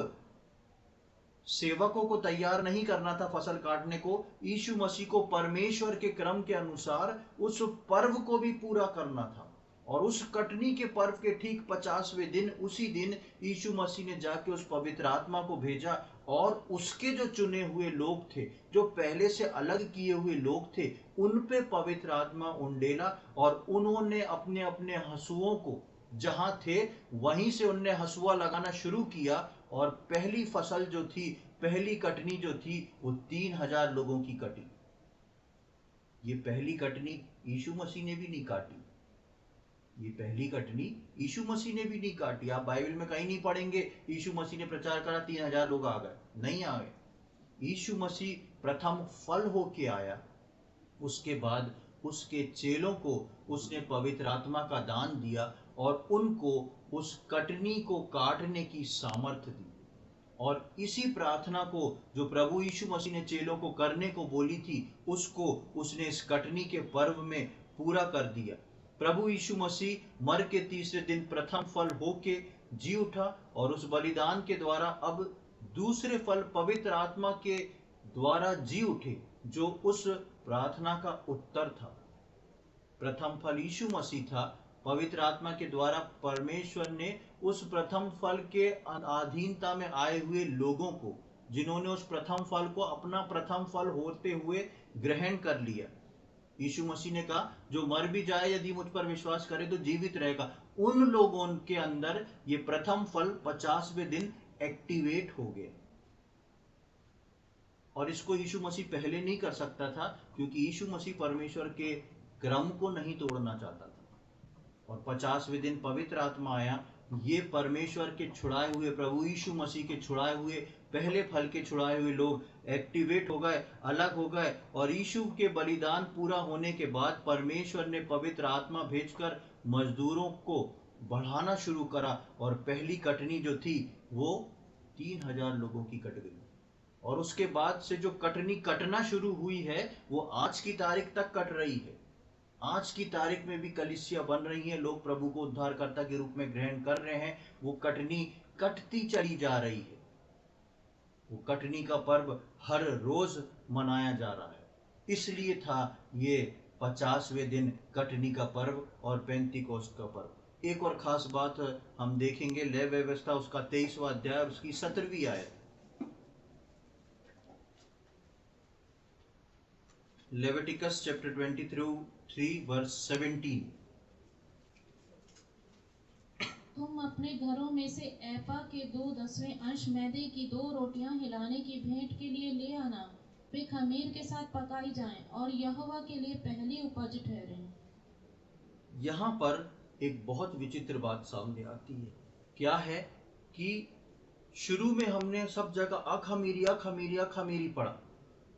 सेवकों को तैयार नहीं करना था फसल काटने को, यीशु मसीह को परमेश्वर के क्रम के अनुसार उस पर्व को भी पूरा करना था। और उस कटनी के पर्व के ठीक 50वें दिन, उसी दिन यीशु मसीह ने जाके उस पवित्र आत्मा को भेजा और उसके जो चुने हुए लोग थे, जो पहले से अलग किए हुए लोग थे, उन पे पवित्र आत्मा उंडेला और उन्होंने अपने अपने हंसुओं को जहां थे वहीं से उनने हंसुआ लगाना शुरू किया और पहली फसल जो थी, पहली कटनी जो थी, वो 3000 लोगों की कटी। ये पहली कटनी यीशु मसीह ने भी नहीं काटी, ये पहली कटनी यीशु मसीह ने भी नहीं काटी। आप बाइबल में कहीं नहीं पढ़ेंगे यीशु मसीह ने प्रचार करा 3000 लोग आ गए, नहीं आ गए। यीशु मसीह प्रथम फल होके आया, उसके बाद उसके चेलों को उसने पवित्र आत्मा का दान दिया और उनको उस कटनी को काटने की सामर्थ्य दी। और इसी प्रार्थना को जो प्रभु यीशु मसीह ने चेलों को करने को बोली थी, उसको उसने इस कटनी के पर्व में पूरा कर दिया। प्रभु यीशु मसीह मर के तीसरे दिन प्रथम फल होके जी उठा और उस बलिदान के द्वारा अब दूसरे फल पवित्र आत्मा के द्वारा जी उठे, जो उस प्रार्थना का उत्तर था। प्रथम फल यीशु मसीह था, पवित्र आत्मा के द्वारा परमेश्वर ने उस प्रथम फल के अधीनता में आए हुए लोगों को, जिन्होंने उस प्रथम फल को अपना प्रथम फल होते हुए ग्रहण कर लिया, यीशु मसीह ने कहा जो मर भी जाए यदि मुझ पर विश्वास करे तो जीवित रहेगा, उन लोगों के अंदर ये प्रथम फल 50वें दिन एक्टिवेट हो गए। और इसको यीशु मसीह पहले नहीं कर सकता था, क्योंकि यीशु मसीह परमेश्वर के क्रम को नहीं तोड़ना चाहता था। और 50वें दिन पवित्र आत्मा आया, ये परमेश्वर के छुड़ाए हुए, प्रभु यीशु मसीह के छुड़ाए हुए, पहले फल के छुड़ाए हुए लोग एक्टिवेट हो गए, अलग हो गए। और यीशु के बलिदान पूरा होने के बाद परमेश्वर ने पवित्र आत्मा भेजकर मजदूरों को बढ़ाना शुरू करा और पहली कटनी जो थी वो 3000 लोगों की कट गई। और उसके बाद से जो कटनी कटना शुरू हुई है वो आज की तारीख तक कट रही है। आज की तारीख में भी कलीसिया बन रही है, लोग प्रभु को उद्धारकर्ता के रूप में ग्रहण कर रहे हैं, वो कटनी कटती चली जा रही है। वो कटनी का पर्व हर रोज मनाया जा रहा है। इसलिए था ये 50वें दिन कटनी का पर्व और पेंतीकोस्त का पर्व। एक और खास बात हम देखेंगे, लेव व्यवस्था उसका 23वां अध्याय उसकी 17वीं आयत। Leviticus chapter 23 verse 17।
तुम अपने घरों में से एपा के 2/10 अंश मैदे की 2 रोटियां हिलाने की भेंट के लिए ले आना। वे खमीर के साथ पकाई जाएं और यहोवा के लिए पहली उपज ठहरे।
यहाँ पर एक बहुत विचित्र बात सामने आती है। क्या है कि शुरू में हमने सब जगह अखमीरी अखमीरी अखमीरी पढ़ा।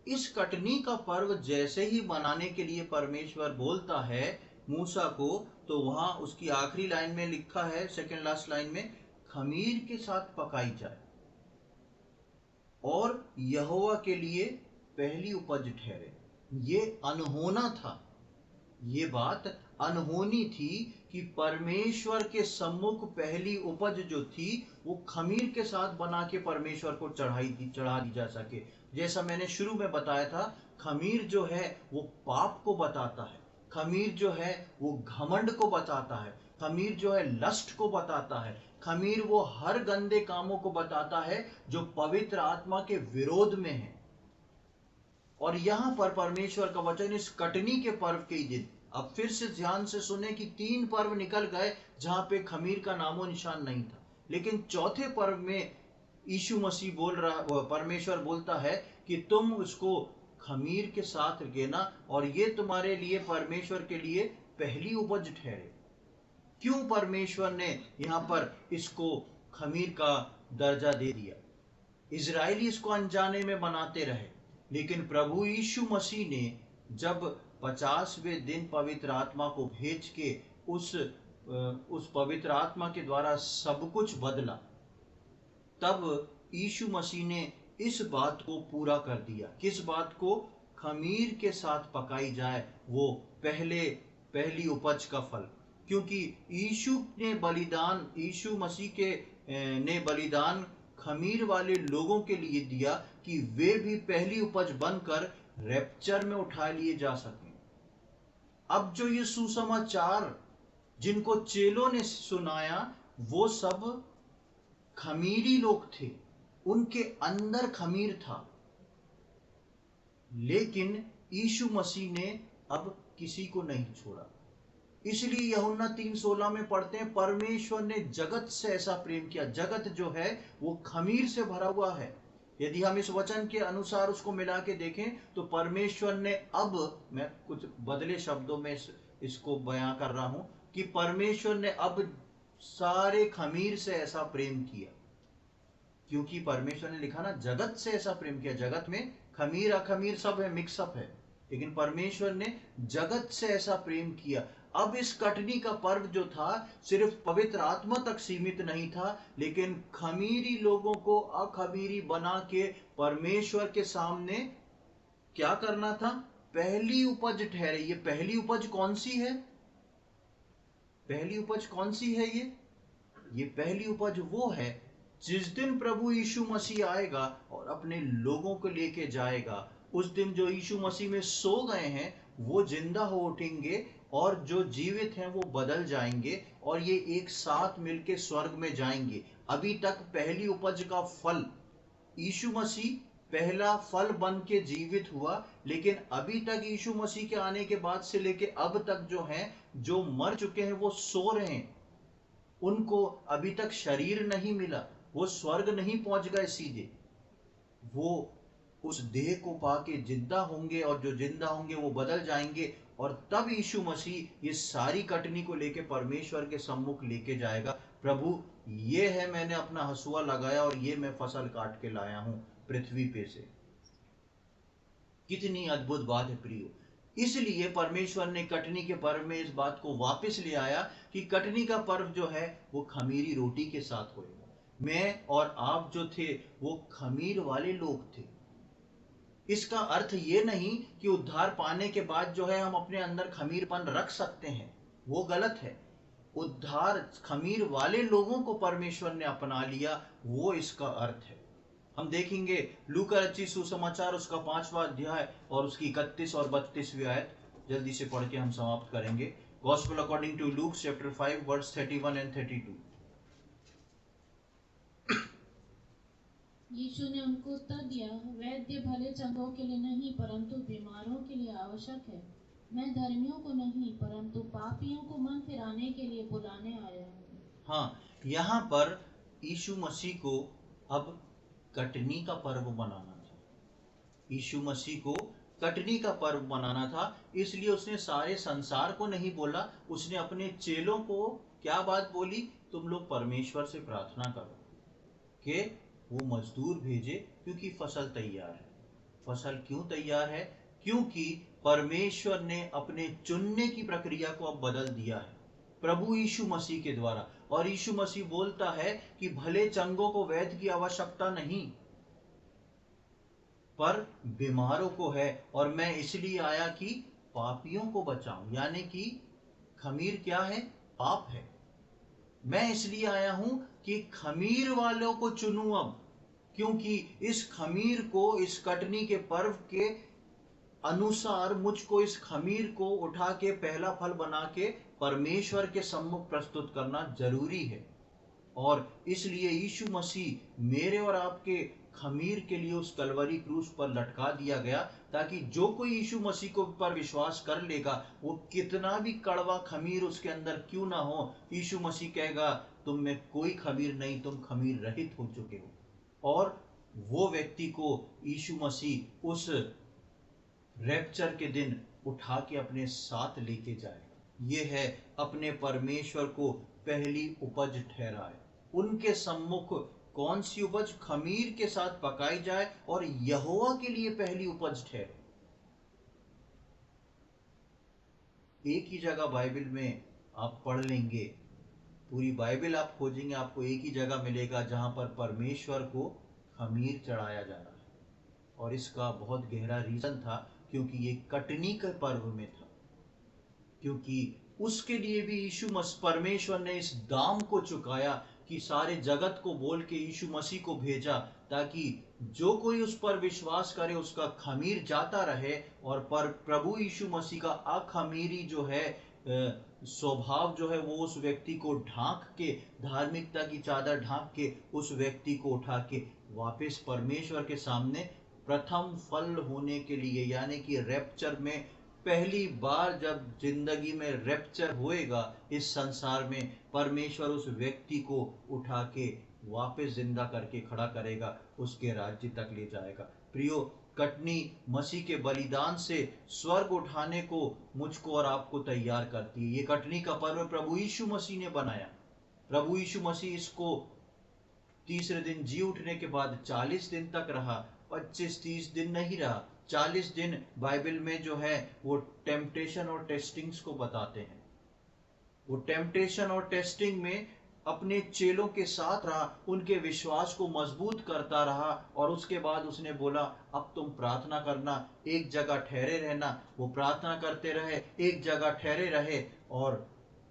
इस कटनी का पर्व जैसे ही मनाने के लिए परमेश्वर बोलता है मूसा को, तो वहां उसकी आखिरी लाइन में लिखा है, सेकंड लास्ट लाइन में, खमीर के साथ पकाई जाए और यहोवा के लिए पहली उपज ठहरे। ये अनहोना था, ये बात अनहोनी थी कि परमेश्वर के सम्मुख पहली उपज जो थी वो खमीर के साथ बना के परमेश्वर को चढ़ा दी जा सके। जैसा मैंने शुरू में बताया था, खमीर जो है वो पाप को बताता है, खमीर जो है वो घमंड को बताता है, खमीर जो है लस्ट को बताता है, खमीर वो हर गंदे कामों को बताता है जो पवित्र आत्मा के विरोध में है। और यहां पर परमेश्वर का वचन इस कटनी के पर्व के ही दिन, अब फिर से ध्यान से सुने कि 3 पर्व निकल गए जहां पे खमीर का नामो निशान नहीं था, लेकिन चौथे पर्व में यीशु मसीह बोल रहा, परमेश्वर बोलता है कि तुम उसको खमीर के साथ लेना और ये तुम्हारे लिए, परमेश्वर के लिए पहली उपज ठहरे। क्यों परमेश्वर ने यहाँ पर इसको खमीर का दर्जा दे दिया? इजरायली इसको अनजाने में बनाते रहे, लेकिन प्रभु यीशु मसीह ने जब 50वें दिन पवित्र आत्मा को भेज के उस पवित्र आत्मा के द्वारा सब कुछ बदला, तब यीशु मसीह ने इस बात को पूरा कर दिया। किस बात को? खमीर के साथ पकाई जाए वो पहली उपज का फल। क्योंकि यीशु मसीह ने बलिदान खमीर वाले लोगों के लिए दिया कि वे भी पहली उपज बनकर रैप्चर में उठा लिए जा सकें। अब जो ये सुसमाचार जिनको चेलों ने सुनाया वो सब खमीरी लोग थे, उनके अंदर खमीर था। लेकिन यीशु मसीह ने अब किसी को नहीं छोड़ा। इसलिए यूहन्ना 3:16 में पढ़ते हैं, परमेश्वर ने जगत से ऐसा प्रेम किया। जगत जो है वो खमीर से भरा हुआ है। यदि हम इस वचन के अनुसार उसको मिला के देखें तो परमेश्वर ने, अब मैं कुछ बदले शब्दों में इसको बयां कर रहा हूं कि परमेश्वर ने अब सारे खमीर से ऐसा प्रेम किया। क्योंकि परमेश्वर ने लिखा ना, जगत से ऐसा प्रेम किया। जगत में खमीर अखमीर सब है, मिक्सअप है, लेकिन परमेश्वर ने जगत से ऐसा प्रेम किया। अब इस कटनी का पर्व जो था सिर्फ पवित्र आत्मा तक सीमित नहीं था, लेकिन खमीरी लोगों को अखमीरी बना के परमेश्वर के सामने क्या करना था? पहली उपज ठहरे। ये पहली उपज कौन सी है? पहली उपज कौन सी है? ये पहली उपज वो है जिस दिन प्रभु यीशु मसीह आएगा और अपने लोगों को लेके जाएगा। उस दिन जो यीशु मसीह में सो गए हैं वो जिंदा हो उठेंगे, और जो जीवित हैं वो बदल जाएंगे, और ये एक साथ मिलके स्वर्ग में जाएंगे। अभी तक पहली उपज का फल यीशु मसीह पहला फल बन के जीवित हुआ, लेकिन अभी तक यीशु मसीह के आने के बाद से लेके अब तक जो हैं, जो मर चुके हैं वो सो रहे हैं। उनको अभी तक शरीर नहीं मिला, वो स्वर्ग नहीं पहुंच गए सीधे, वो उस देह को पाके जिंदा होंगे, और जो जिंदा होंगे वो बदल जाएंगे, और तब यीशु मसीह ये सारी कटनी को लेके परमेश्वर के सम्मुख लेके जाएगा। प्रभु, ये है मैंने अपना हसुआ लगाया और ये मैं फसल काट के लाया हूं पृथ्वी पे से। कितनी अद्भुत बात है प्रियो। इसलिए परमेश्वर ने कटनी के पर्व में इस बात को वापस ले आया कि कटनी का पर्व जो है वो खमीरी रोटी के साथ होएगा। मैं और आप जो थे वो खमीर वाले लोग थे। इसका अर्थ ये नहीं कि उद्धार पाने के बाद जो है हम अपने अंदर खमीरपन रख सकते हैं, वो गलत है। उद्धार खमीर वाले लोगों को परमेश्वर ने अपना लिया, वो इसका अर्थ है। हम देखेंगे लूका रचित सुसमाचार उसका 5वां अध्याय और उसकी 31 और 32वीं आयत, जल्दी से पढ़ के हम समाप्त करेंगे। Gospel according to Luke chapter 5 verse 31 and 32।
यीशु ने उनको उत्तर दिया, वैद्य भले चंगों के लिए नहीं परंतु बीमारों के लिए आवश्यक है। मैं धर्मियों को नहीं परंतु पापियों को मन फिराने के लिए बुलाने आया हूँ।
हाँ, यहाँ पर यीशु मसीह को अब कटनी का पर्व मनाना था। यीशु मसीह को कटनी का पर्व मनाना था, इसलिए उसने सारे संसार को नहीं बोला, उसने अपने चेलों को क्या बात बोली? तुम लोग परमेश्वर से प्रार्थना करो कि वो मजदूर भेजे, क्योंकि फसल तैयार है। फसल क्यों तैयार है? क्योंकि परमेश्वर ने अपने चुनने की प्रक्रिया को अब बदल दिया है प्रभु यीशु मसीह के द्वारा। और यीशु मसीह बोलता है कि भले चंगों को वैद्य की आवश्यकता नहीं, पर बीमारों को है, और मैं इसलिए आया कि पापियों को बचाऊं। यानी कि खमीर क्या है? पाप है। मैं इसलिए आया हूं कि खमीर वालों को चुनूं अब, क्योंकि इस खमीर को, इस कटनी के पर्व के अनुसार मुझको इस खमीर को उठा के पहला फल बना के परमेश्वर के सम्मुख प्रस्तुत करना जरूरी है। और इसलिए यीशु मसीह मेरे और आपके खमीर के लिए उस कलवरी क्रूस पर लटका दिया गया, ताकि जो कोई यीशु मसीह को पर विश्वास कर लेगा, वो कितना भी कड़वा खमीर उसके अंदर क्यों ना हो, यीशु मसीह कहेगा तुम में कोई खमीर नहीं, तुम खमीर रहित हो चुके हो। और वो व्यक्ति को यीशु मसीह उस रैप्चर के दिन उठा के अपने साथ लेके जाएगा। ये है अपने परमेश्वर को पहली उपज ठहराए। उनके सम्मुख कौन सी उपज? खमीर के साथ पकाई जाए और यहोवा के लिए पहली उपज ठहरे। एक ही जगह बाइबल में आप पढ़ लेंगे, पूरी बाइबल आप खोजेंगे, आपको एक ही जगह मिलेगा जहां पर परमेश्वर को खमीर चढ़ाया जा रहा है। और इसका बहुत गहरा रीजन था, क्योंकि ये कटनी के पर्व में था, क्योंकि उसके लिए भी यीशु परमेश्वर ने इस दाम को चुकाया कि सारे जगत को बोल के यीशु मसीह को भेजा, ताकि जो कोई उस पर विश्वास करे उसका खमीर जाता रहे, और पर प्रभु यीशु मसीह का अखमीरी जो है स्वभाव जो है वो उस व्यक्ति को ढांक के, धार्मिकता की चादर ढांक के उस व्यक्ति को उठा के वापस परमेश्वर के सामने प्रथम फल होने के लिए, यानी कि रैप्चर में पहली बार जब जिंदगी में रैप्चर होएगा इस संसार में, परमेश्वर उस व्यक्ति को उठा के वापस जिंदा करके खड़ा करेगा, उसके राज्य तक ले जाएगा। प्रियो, कटनी मसीह के बलिदान से स्वर्ग उठाने को मुझको और आपको तैयार करती है। ये कटनी का पर्व प्रभु यीशु मसीह ने बनाया। प्रभु यीशु मसीह इसको तीसरे दिन जी उठने के बाद 40 दिन तक रहा, 25-30 दिन नहीं रहा, 40 दिन बाइबल में जो है वो टेम्पटेशन और टेस्टिंग्स को बताते हैं। वो टेम्पटेशन और टेस्टिंग में अपने चेलों के साथ रहा, उनके विश्वास को मजबूत करता रहा, और उसके बाद उसने बोला अब तुम प्रार्थना करना, एक जगह ठहरे रहना। वो प्रार्थना करते रहे, एक जगह ठहरे रहे, और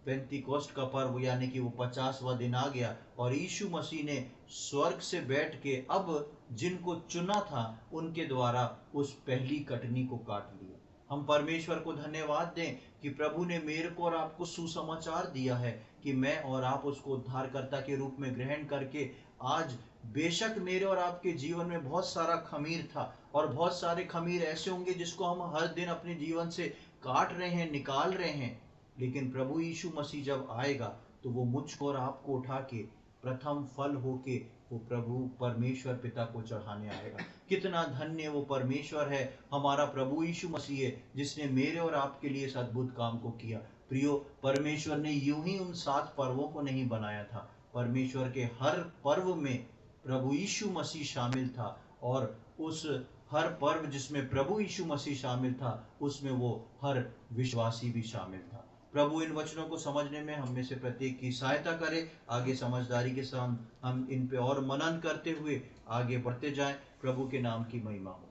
पेंतीकोस्ट का पर्व यानी कि वो 50वां दिन आ गया, और यीशु मसीह ने स्वर्ग से बैठ के अब जिनको चुना था उनके द्वारा उस पहली कटनी को काट लिया। हम परमेश्वर को धन्यवाद दें कि प्रभु ने मेरे को और आपको सुसमाचार दिया है कि मैं और आप उसको उद्धारकर्ता के रूप में ग्रहण करके आज, बेशक मेरे और आपके जीवन में बहुत सारा खमीर था, और बहुत सारे खमीर ऐसे होंगे जिसको हम हर दिन अपने जीवन से काट रहे हैं, निकाल रहे हैं, लेकिन प्रभु यीशु मसीह जब आएगा तो वो मुझको और आपको उठा के प्रथम फल होके वो प्रभु परमेश्वर पिता को चढ़ाने आएगा। कितना धन्य वो परमेश्वर है, हमारा प्रभु यीशु मसीह है, जिसने मेरे और आपके लिए इस अद्भुत काम को किया। प्रियो, परमेश्वर ने यूं ही उन 7 पर्वों को नहीं बनाया था। परमेश्वर के हर पर्व में प्रभु यीशु मसीह शामिल था, और उस हर पर्व जिसमें प्रभु यीशु मसीह शामिल था उसमें वो हर विश्वासी भी शामिल था। प्रभु इन वचनों को समझने में हम में से प्रत्येक की सहायता करे। आगे समझदारी के साथ हम इन पे और मनन करते हुए आगे बढ़ते जाएं। प्रभु के नाम की महिमा हो।